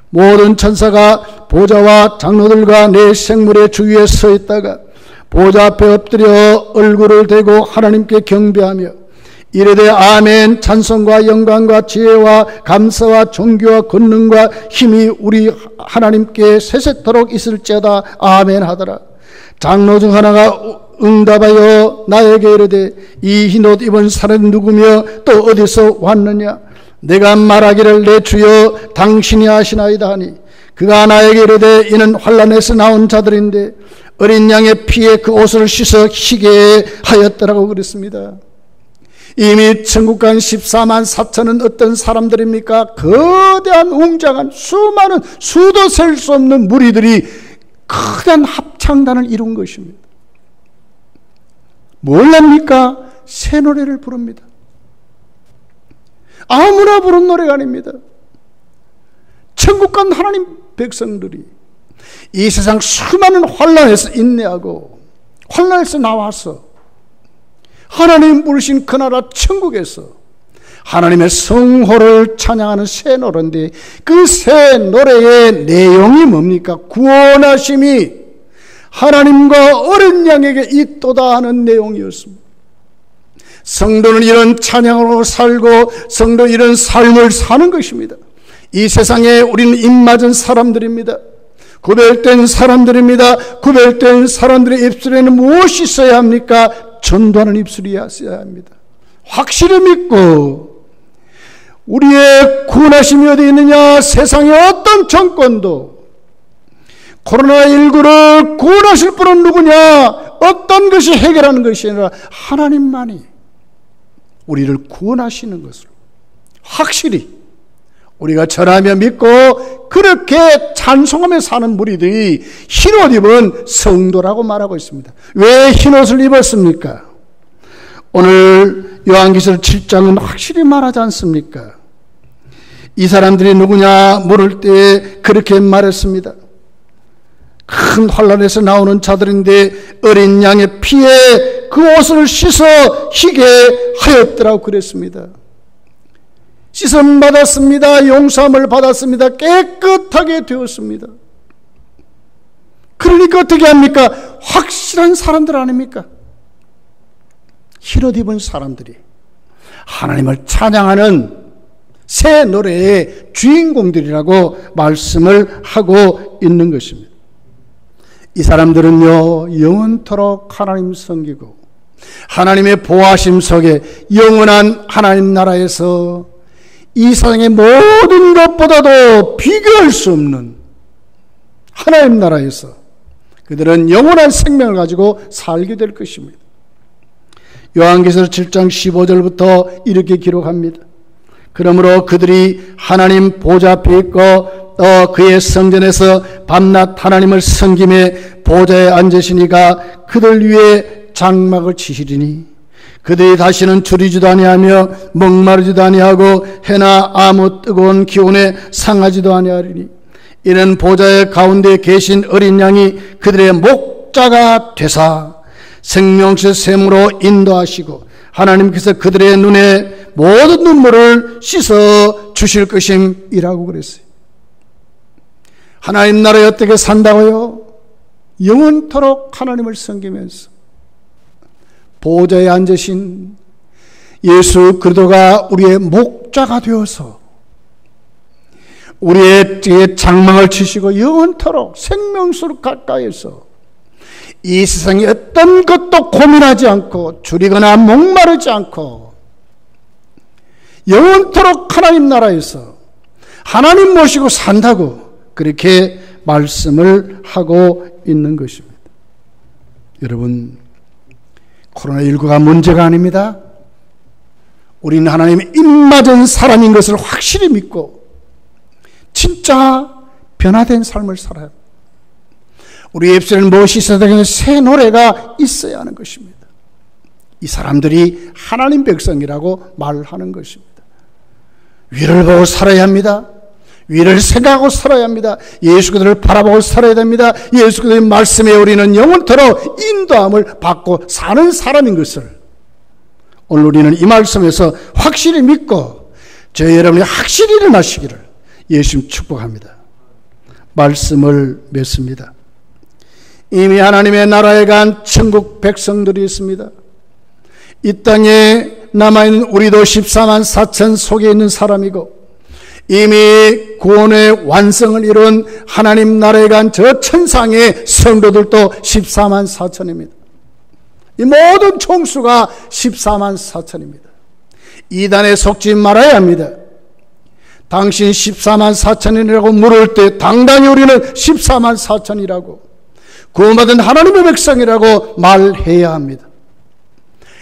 모든 천사가 보좌와 장로들과 내 생물의 주위에 서 있다가 보좌 앞에 엎드려 얼굴을 대고 하나님께 경배하며 이르되 아멘. 찬송과 영광과 지혜와 감사와 존귀와 권능과 힘이 우리 하나님께 세세토록 있을지어다. 아멘 하더라. 장로 중 하나가 응답하여 나에게 이르되 이 흰옷 입은 사람은 누구며 또 어디서 왔느냐? 내가 말하기를 내 주여 당신이 아시나이다 하니 그가 나에게 이르되 이는 환란에서 나온 자들인데 어린 양의 피에 그 옷을 씻어 희게 하였더라고 그랬습니다. 이미 천국 간 14만 4천은 어떤 사람들입니까? 거대한 웅장한 수많은 수도 셀 수 없는 무리들이 크단 합창단을 이룬 것입니다. 뭘 합니까? 새 노래를 부릅니다. 아무나 부른 노래가 아닙니다. 천국 간 하나님 백성들이 이 세상 수많은 환난에서 인내하고 환난에서 나와서 하나님 부르신 그 나라 천국에서 하나님의 성호를 찬양하는 새 노래인데, 그 새 노래의 내용이 뭡니까? 구원하심이 하나님과 어린 양에게 있도다 하는 내용이었습니다. 성도는 이런 찬양으로 살고 성도 이런 삶을 사는 것입니다. 이 세상에 우리는 입맞은 사람들입니다. 구별된 사람들입니다. 구별된 사람들의 입술에는 무엇이 있어야 합니까? 전도하는 입술이 있어야 합니다. 확실히 믿고 우리의 구원하심이 어디 있느냐? 세상의 어떤 정권도 코로나19를 구원하실 분은 누구냐? 어떤 것이 해결하는 것이 아니라 하나님만이 우리를 구원하시는 것으로 확실히 우리가 전하며 믿고 그렇게 찬송하며 사는 무리들이 흰옷 입은 성도라고 말하고 있습니다. 왜 흰옷을 입었습니까? 오늘 요한계시록 7장은 확실히 말하지 않습니까? 이 사람들이 누구냐 물을 때 그렇게 말했습니다. 큰 환난에서 나오는 자들인데 어린 양의 피에 그 옷을 씻어 희게 하였더라고 그랬습니다. 씻음 받았습니다. 용서함을 받았습니다. 깨끗하게 되었습니다. 그러니까 어떻게 합니까? 확실한 사람들 아닙니까? 흰옷 입은 사람들이 하나님을 찬양하는 새 노래의 주인공들이라고 말씀을 하고 있는 것입니다. 이 사람들은요, 영원토록 하나님 섬기고 하나님의 보호하심 속에 영원한 하나님 나라에서 이 세상의 모든 것보다도 비교할 수 없는 하나님 나라에서 그들은 영원한 생명을 가지고 살게 될 것입니다. 요한계시록 7장 15절부터 이렇게 기록합니다. 그러므로 그들이 하나님 보좌 앞에 있고 또 그의 성전에서 밤낮 하나님을 섬김에 보좌에 앉으시니가 그들 위에 장막을 치시리니 그들이 다시는 줄이지도 아니하며 목마르지도 아니하고 해나 아무 뜨거운 기온에 상하지도 아니하리니 이는 보좌의 가운데 계신 어린 양이 그들의 목자가 되사 생명수 샘으로 인도하시고 하나님께서 그들의 눈에 모든 눈물을 씻어 주실 것임이라고 그랬어요. 하나님 나라에 어떻게 산다고요? 영원토록 하나님을 섬기면서 보좌에 앉으신 예수 그리스도가 우리의 목자가 되어서 우리의 장막을 치시고 영원토록 생명수로 가까이에서 이 세상에 어떤 것도 고민하지 않고 줄이거나 목마르지 않고 영원토록 하나님 나라에서 하나님 모시고 산다고 그렇게 말씀을 하고 있는 것입니다. 여러분, 코로나19가 문제가 아닙니다. 우리는 하나님의 입맞은 사람인 것을 확실히 믿고 진짜 변화된 삶을 살아야 합니다. 우리 입술에는 무엇이 있어야 되겠냐? 새 노래가 있어야 하는 것입니다. 이 사람들이 하나님 백성이라고 말하는 것입니다. 위를 보고 살아야 합니다. 위를 생각하고 살아야 합니다. 예수 그리스도를 바라보고 살아야 됩니다. 예수 그리스도의 말씀에 우리는 영원토록 인도함을 받고 사는 사람인 것을 오늘 우리는 이 말씀에서 확실히 믿고 저희 여러분이 확실히 일어나시기를 예수님 축복합니다. 말씀을 맺습니다. 이미 하나님의 나라에 간 천국 백성들이 있습니다. 이 땅에 남아있는 우리도 14만 4천 속에 있는 사람이고 이미 구원의 완성을 이룬 하나님 나라에 간 저 천상의 성도들도 14만 4천입니다. 이 모든 총수가 14만 4천입니다. 이단에 속지 말아야 합니다. 당신 14만 4천이라고 물을 때 당당히 우리는 14만 4천이라고 구원받은 하나님의 백성이라고 말해야 합니다.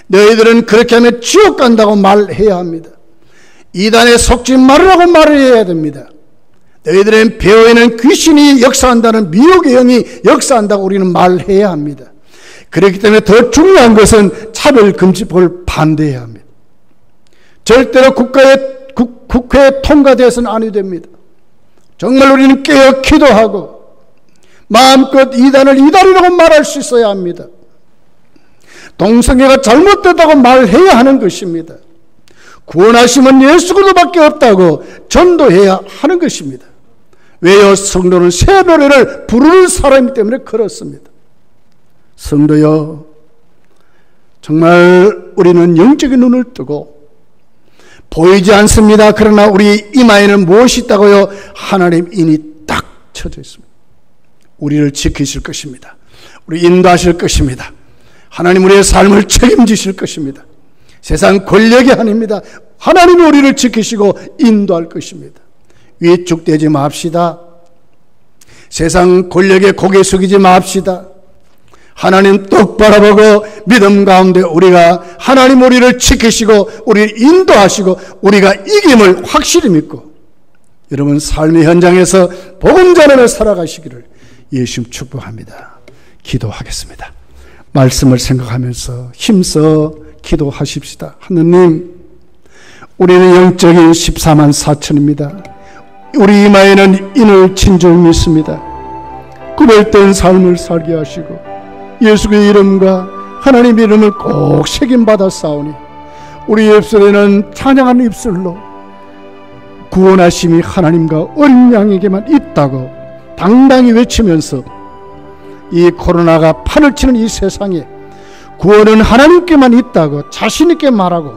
너희들은 그렇게 하면 지옥 간다고 말해야 합니다. 이단에 속지 말으라고 말해야 됩니다. 너희들은 배후에는 귀신이 역사한다는 미혹의 영이 역사한다고 우리는 말해야 합니다. 그렇기 때문에 더 중요한 것은 차별금지법을 반대해야 합니다. 절대로 국회에 통과되어서는 안 됩니다. 정말 우리는 깨어 기도하고 마음껏 이단을 이단이라고 말할 수 있어야 합니다. 동성애가 잘못됐다고 말해야 하는 것입니다. 구원하심은 예수 그리스도밖에 없다고 전도해야 하는 것입니다. 왜요? 성도는 새 노래를 부르는 사람이기 때문에 그렇습니다. 성도여, 정말 우리는 영적인 눈을 뜨고 보이지 않습니다. 그러나 우리 이마에는 무엇이 있다고요? 하나님 인이 딱 쳐져 있습니다. 우리를 지키실 것입니다. 우리 인도하실 것입니다. 하나님 우리의 삶을 책임지실 것입니다. 세상 권력이 아닙니다. 하나님이 우리를 지키시고 인도할 것입니다. 위축되지 맙시다. 세상 권력에 고개 숙이지 맙시다. 하나님 똑 바라보고 믿음 가운데 우리가 하나님 우리를 지키시고 우리를 인도하시고 우리가 이김을 확실히 믿고 여러분 삶의 현장에서 복음 전하며 살아가시기를 예수님 축복합니다. 기도하겠습니다. 말씀을 생각하면서 힘써 기도하십시다. 하느님, 우리는 영적인 14만 4천입니다. 우리 이마에는 인을 친 줄 믿습니다. 구별된 삶을 살게 하시고 예수의 이름과 하나님의 이름을 꼭 새김받아 싸우니 우리 입술에는 찬양하는 입술로 구원하심이 하나님과 어린 양에게만 있다고 당당히 외치면서 이 코로나가 판을 치는 이 세상에 구원은 하나님께만 있다고 자신 있게 말하고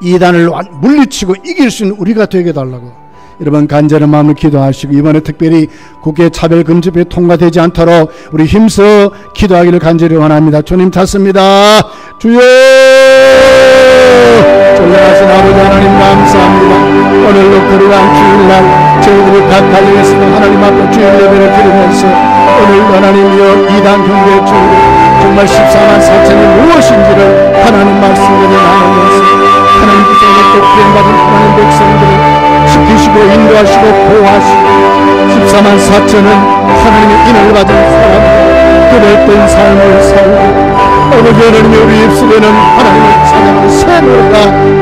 이단을 물리치고 이길 수 있는 우리가 되게 달라고 여러분 간절한 마음을 기도하시고 이번에 특별히 국회 차별금지법이 통과되지 않도록 우리 힘써 기도하기를 간절히 원합니다. 주님 찾습니다. 주여, 전능하신 아버지 하나님 감사합니다. 오늘로 거룩한 주일날 저희들이 각 갈림에서도 하나님 앞에 주일 예배를 드리면서 오늘 하나님이여 이단 경계의 주일 정말 14만 4천이 무엇인지를 하나님 말씀으로 나누면서 하나님께서 오늘 또 구원받은 하나님 백성들을 지키시고 인도하시고 보호하시고 14만 4천은 하나님의 인을 받은 사람 그럴된 삶을 살고 오늘 여러분이 우리 입술에는 하나님을 찾아가는 새 노래가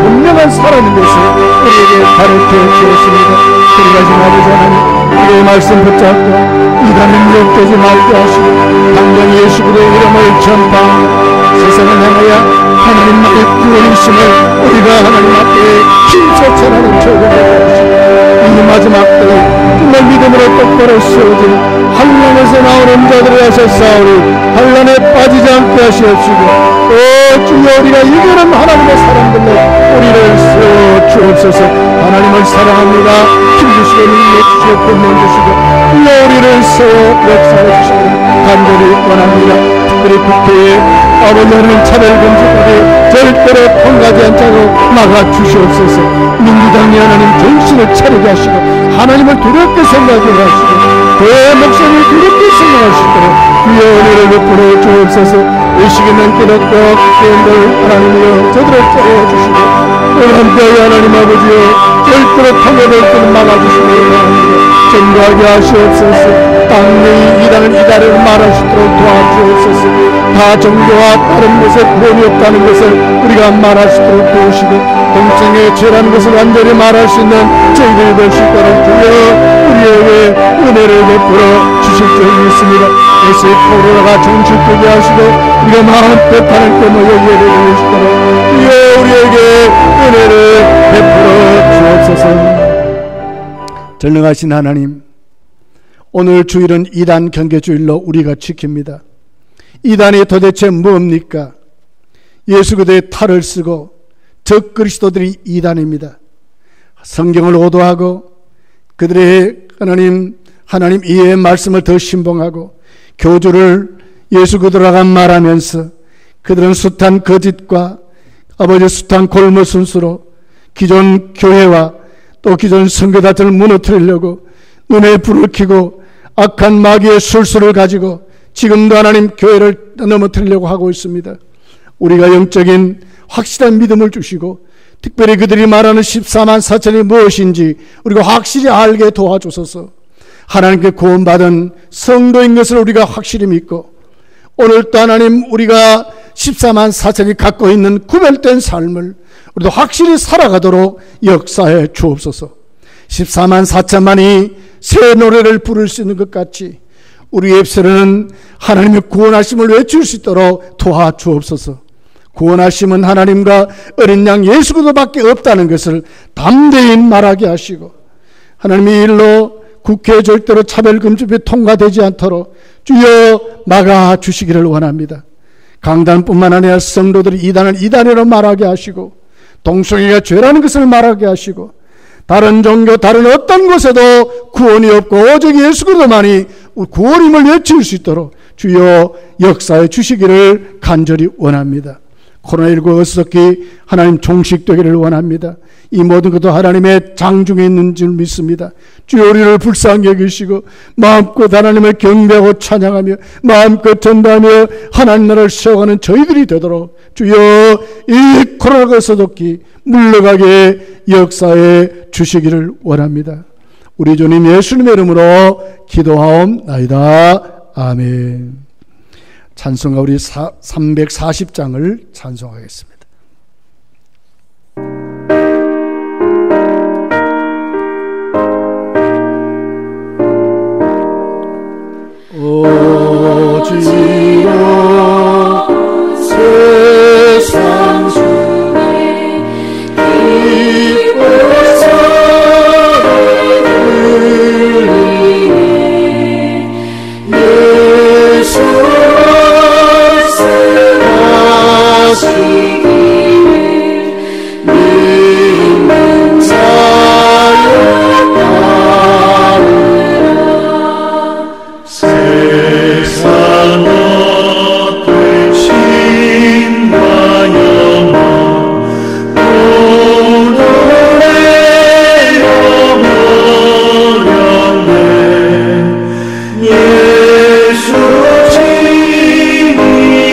분명한 사람인 것을 우리에게 가르쳐 주었습니다. 그러가신 아버지 하나님 우리의 말씀 붙잡고 이단을 미혹되지 말게 하시고 당장 예수 그리스도의 이름을 전파하며 세상을 향하여 하나님의 구원이심을 우리가 하나님 앞에 힘써 전하는 저희가 되시고 이 마지막 때에 정말 믿음으로 똑바로 세워진 환난에서 나오는 자들을 하셨사오니 환난에 빠지지 않게 하시옵시고 오 주여 우리가 이기는 하나님의 사람들로 우리를 세워주옵소서. 하나님을 사랑합니다. 힘주시고 능력주시고 권능주시고 주여 우리를 세워 역사해주시고 간절히 원합니다. 특별히 국회에 아버지 하나님 차별금지법이 절대로 통과하지 않도록 막아주시옵소서. 민주당이 하나님 정신을 차리게 하시고 하나님을 두렵게 생각하게 하시고 그의 목숨을 두렵게 생각하시도록 주여 은혜를 베풀어 주옵소서. 의식이 있는 기독교 국회의원들 하나님이여 저들을 깨워주시고 함께 하나님 아버지여 절대로 통과될 때는 막아주시고 전도하게 하시옵소서. 땅의 이단을 말하시도록 도와주옵소서. 다 종교와 다른 것에 구원이 없다는 것을 우리가 말할 수 있도록 도우시고 동성애의 죄라는 것을 완전히 말할 수 있는 저희들이 될 수 있도록 주여 우리에게 은혜를 베풀어 주실 줄 믿습니다. 예수의 코로나가 정실되게 하시고 우리가 마음껏 하나님께 모여 예배를 해주시도록 주여 우리에게 은혜를 베풀어 주옵소서. 전능하신 하나님, 오늘 주일은 이단 경계주일로 우리가 지킵니다. 이단이 도대체 뭡니까? 예수 그리스도의 탈을 쓰고 적 그리스도들이 이단입니다. 성경을 오도하고 그들의 하나님 이해의 말씀을 더 신봉하고 교주를 예수 그리스도라고 말하면서 그들은 숱한 거짓과 아버지 숱한 골무 순수로 기존 교회와 또 기존 선교단체를 무너뜨리려고 눈에 불을 켜고 악한 마귀의 술수를 가지고 지금도 하나님 교회를 넘어뜨리려고 하고 있습니다. 우리가 영적인 확실한 믿음을 주시고 특별히 그들이 말하는 14만 4천이 무엇인지 우리가 확실히 알게 도와주소서. 하나님께 구원받은 성도인 것을 우리가 확실히 믿고 오늘 또 하나님 우리가 14만 4천이 갖고 있는 구별된 삶을 우리도 확실히 살아가도록 역사해 주옵소서. 14만 4천만이 새 노래를 부를 수 있는 것 같이 우리 입술에는 하나님의 구원하심을 외칠 수 있도록 도와주옵소서. 구원하심은 하나님과 어린 양 예수 그리스도밖에 없다는 것을 담대히 말하게 하시고 하나님의 일로 국회 절대로 차별금지법이 통과되지 않도록 주여 막아주시기를 원합니다. 강단뿐만 아니라 성도들이 이단을 이단이라고 말하게 하시고 동성애가 죄라는 것을 말하게 하시고 다른 종교 다른 어떤 곳에도 구원이 없고 오직 예수 그리스도만이 구원임을 외칠 수 있도록 주여 역사해 주시기를 간절히 원합니다. 코로나19 어수석기 하나님 종식되기를 원합니다. 이 모든 것도 하나님의 장중에 있는 줄 믿습니다. 주여 우리를 불쌍히 여기시고 마음껏 하나님을 경배하고 찬양하며 마음껏 전도하며 하나님 나라를 세워가는 저희들이 되도록 주여 이 코로나 어수석기 물러가게 역사해 주시기를 원합니다. 우리 주님 예수님의 이름으로 기도하옵나이다. 아멘. 찬송가 우리 340장을 찬송하겠습니다. 오지로 세상 중에 기뻐서 흘리네 예수 믿는 자여 따르라. 세상 어떤 신과 영원 오늘의 영원하네 예수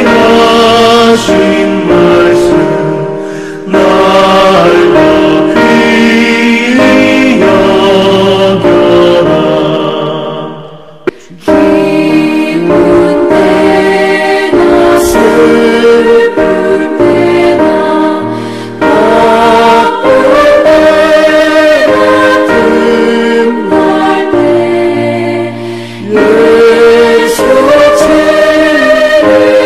진리하신 말씀 날로 귀히 여겨라. 기쁜 때나 슬플 때나 바쁜 때나 틈날 때 예수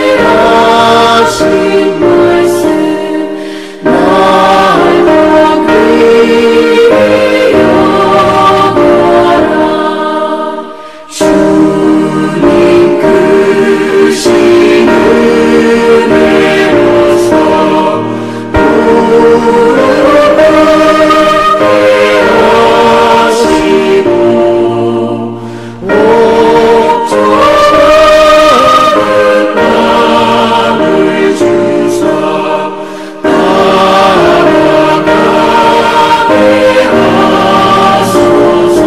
진리하신 말씀 날로 귀히 여겨라. 주님 크신 은혜로서 부르게 하시고 옥저버는 나를 주사 따라가게 하소서.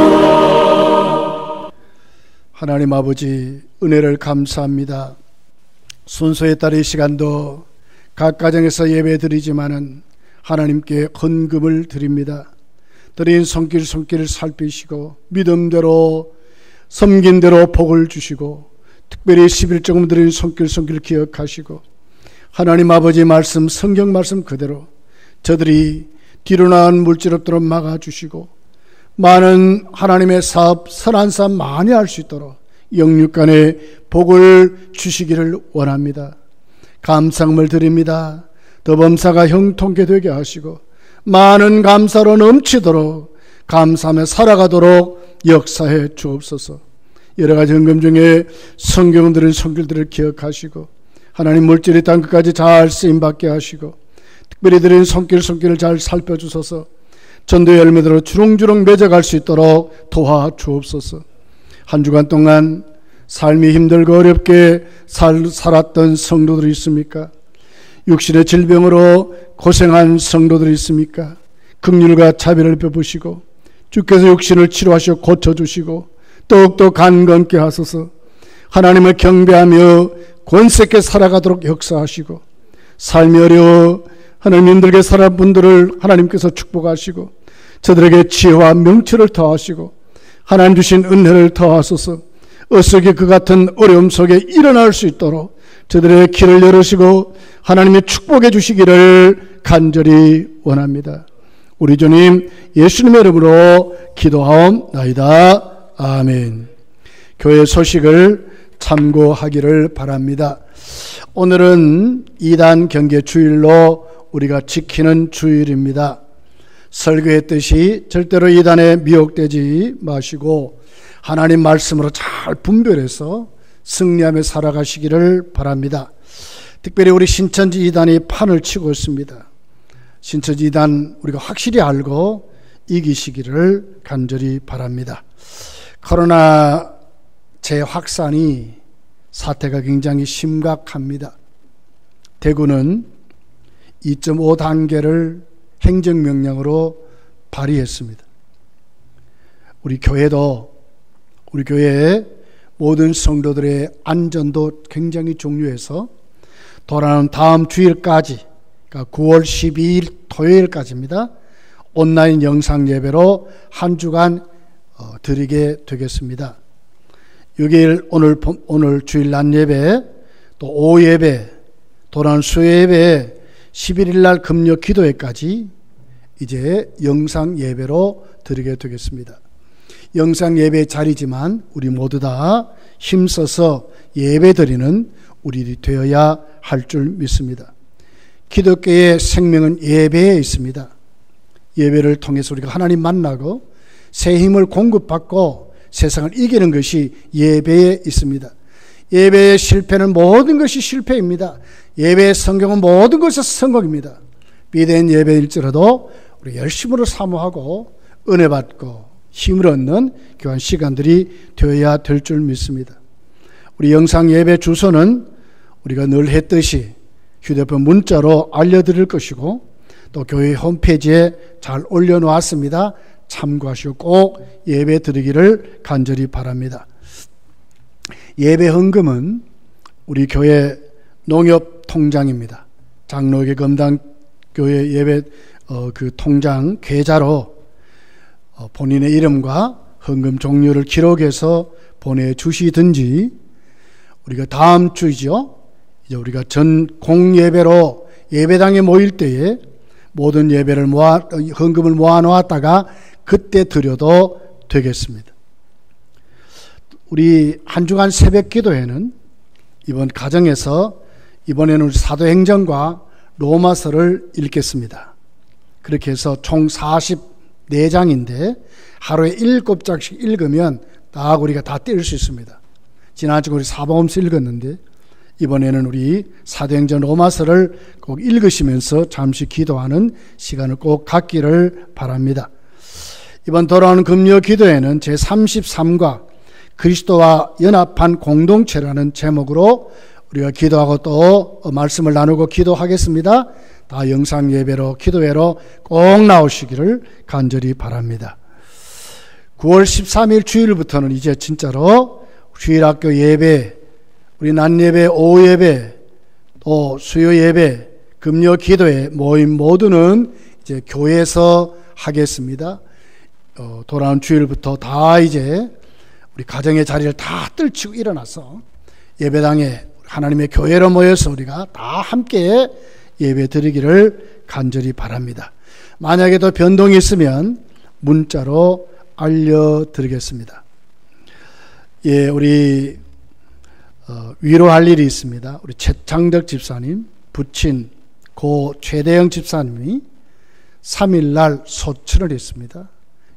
하나님 아버지 은혜를 감사합니다. 순서에 따라 이 시간도 각 가정에서 예배 드리지만은 하나님께 헌금을 드립니다. 드린 손길을 살피시고 믿음대로 섬긴 대로 복을 주시고 특별히 11조금 드린 손길을 기억하시고 하나님 아버지 말씀 성경 말씀 그대로 저들이 뒤로 나간 물질 없도록 막아주시고 많은 하나님의 사업 선한 삶 많이 할 수 있도록 영육간에 복을 주시기를 원합니다. 감사함을 드립니다. 더 범사가 형통케 되게 하시고 많은 감사로 넘치도록 감사하며 살아가도록 역사해 주옵소서. 여러 가지 헌금 중에 성경 들은 손길들을 기억하시고 하나님 물질이 땅 끝까지 잘 쓰임받게 하시고 특별히 드린 손길을 잘 살펴주소서. 전도의 열매대로 주렁주렁 맺어갈 수 있도록 도와주옵소서. 한 주간 동안 삶이 힘들고 어렵게 살았던 성도들이 있습니까? 육신의 질병으로 고생한 성도들이 있습니까? 긍휼과 자비를 베푸시고 주께서 육신을 치료하시고 고쳐주시고 더욱더 강건케 하소서. 하나님을 경배하며 권세 있게 살아가도록 역사하시고, 삶이 어려워 하나님 힘들게 살아온 분들을 하나님께서 축복하시고, 저들에게 지혜와 명철을 더하시고 하나님 주신 은혜를 더하소서. 어떻게 그 같은 어려움 속에 일어날 수 있도록 저들의 길을 열으시고 하나님의 축복해 주시기를 간절히 원합니다. 우리 주님 예수님의 이름으로 기도하옵나이다. 아멘. 교회 소식을 참고하기를 바랍니다. 오늘은 이단 경계 주일로 우리가 지키는 주일입니다. 설교했듯이 절대로 이단에 미혹되지 마시고 하나님 말씀으로 잘 분별해서 승리하며 살아가시기를 바랍니다. 특별히 우리 신천지 이단이 판을 치고 있습니다. 신천지 이단 우리가 확실히 알고 이기시기를 간절히 바랍니다. 코로나 재확산이 사태가 굉장히 심각합니다. 대구는 2.5단계를 행정명령으로 발의했습니다. 우리 교회도 우리 교회의 모든 성도들의 안전도 굉장히 중요해서 돌아오는 다음 주일까지, 그러니까 9월 12일 토요일까지입니다. 온라인 영상 예배로 한 주간 드리게 되겠습니다. 6일 오늘 주일 낮 예배, 또 오후 예배, 돌아오는 수요 예배, 11일 날 금요 기도회까지 이제 영상 예배로 드리게 되겠습니다. 영상 예배 자리지만 우리 모두 다 힘써서 예배 드리는 우리들이 되어야 할 줄 믿습니다. 기독교의 생명은 예배에 있습니다. 예배를 통해서 우리가 하나님 만나고 새 힘을 공급받고 세상을 이기는 것이 예배에 있습니다. 예배의 실패는 모든 것이 실패입니다. 예배의 성공은 모든 것이 성공입니다. 비대면 예배일지라도 우리 열심으로 사모하고 은혜 받고 힘을 얻는 교환 시간들이 되어야 될 줄 믿습니다. 우리 영상 예배 주소는 우리가 늘 했듯이 휴대폰 문자로 알려드릴 것이고 또 교회 홈페이지에 잘 올려놓았습니다. 참고하시고 꼭 예배 드리기를 간절히 바랍니다. 예배 헌금은 우리 교회 농협 통장입니다. 장로교 검당 교회 예배 그 통장 계좌로 본인의 이름과 헌금 종류를 기록해서 보내주시든지, 우리가 다음 주이죠. 이제 우리가 전 공예배로 예배당에 모일 때에 모든 예배를 헌금을 모아놓았다가 그때 드려도 되겠습니다. 우리 한 주간 새벽 기도회는 이번 가정에서 이번에는 사도행전과 로마서를 읽겠습니다. 그렇게 해서 총 44장인데 하루에 7장씩 읽으면 딱 우리가 다 뛸 수 있습니다. 지난주 우리 사복음서 읽었는데 이번에는 우리 사도행전 로마서를 꼭 읽으시면서 잠시 기도하는 시간을 꼭 갖기를 바랍니다. 이번 돌아오는 금요 기도회는 제33과 그리스도와 연합한 공동체라는 제목으로 우리가 기도하고 또 말씀을 나누고 기도하겠습니다. 다 영상 예배로 기도회로 꼭 나오시기를 간절히 바랍니다. 9월 13일 주일부터는 이제 진짜로 주일학교 예배, 우리 낮 예배, 오후 예배, 또 수요 예배, 금요 기도회 모임 모두는 이제 교회에서 하겠습니다. 돌아온 주일부터 다 이제 우리 가정의 자리를 다 떨치고 일어나서 예배당에 하나님의 교회로 모여서 우리가 다 함께 예배 드리기를 간절히 바랍니다. 만약에 더 변동이 있으면 문자로 알려드리겠습니다. 예, 우리 위로할 일이 있습니다. 우리 최창덕 집사님, 부친 고 최대영 집사님이 3일날 소천을 했습니다.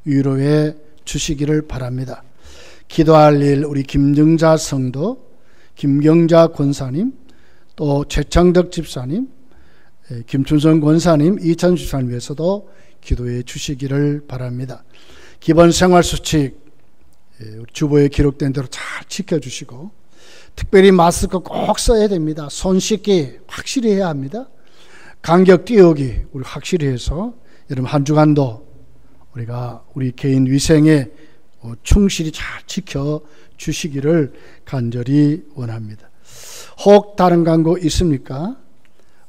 위로해 주시기를 바랍니다. 기도할 일 우리 김정자 성도, 김경자 권사님, 또 최창덕 집사님, 김춘성 권사님, 이찬 집사님 위해서도 기도해 주시기를 바랍니다. 기본 생활수칙 주보에 기록된 대로 잘 지켜주시고, 특별히 마스크 꼭 써야 됩니다. 손 씻기 확실히 해야 합니다. 간격 띄우기 우리 확실히 해서 여러분 한 주간도 우리가 우리 개인 위생에 충실히 잘 지켜 주시기를 간절히 원합니다. 혹 다른 광고 있습니까?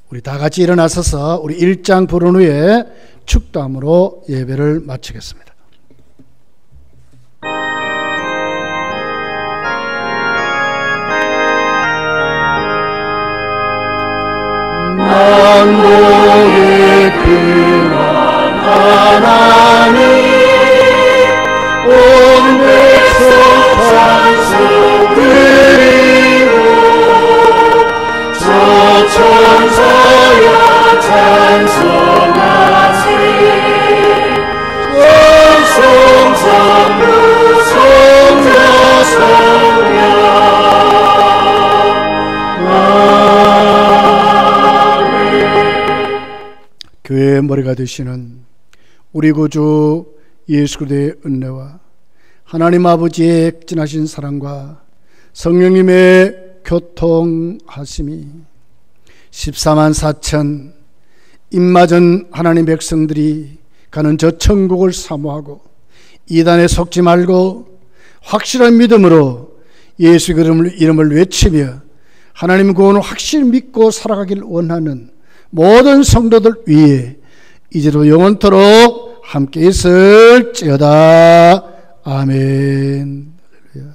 우리 다 같이 일어나서서 우리 1장 부른 후에 축도함으로 예배를 마치겠습니다. 만국의 근원 하나님 온 백성 찬송 드리고 저 천사야 찬송하지 성성성부 성자 성령 교회의 머리가 되시는 우리 구주 예수 그리스도의 은혜와 하나님 아버지의 진하신 사랑과 성령님의 교통하심이 14만 4천 입맞은 하나님 백성들이 가는 저 천국을 사모하고 이단에 속지 말고 확실한 믿음으로 예수 이름을 외치며 하나님 구원을 확실히 믿고 살아가길 원하는 모든 성도들 위해 이제도 영원토록 함께 있을지어다. 아멘. 할렐루야.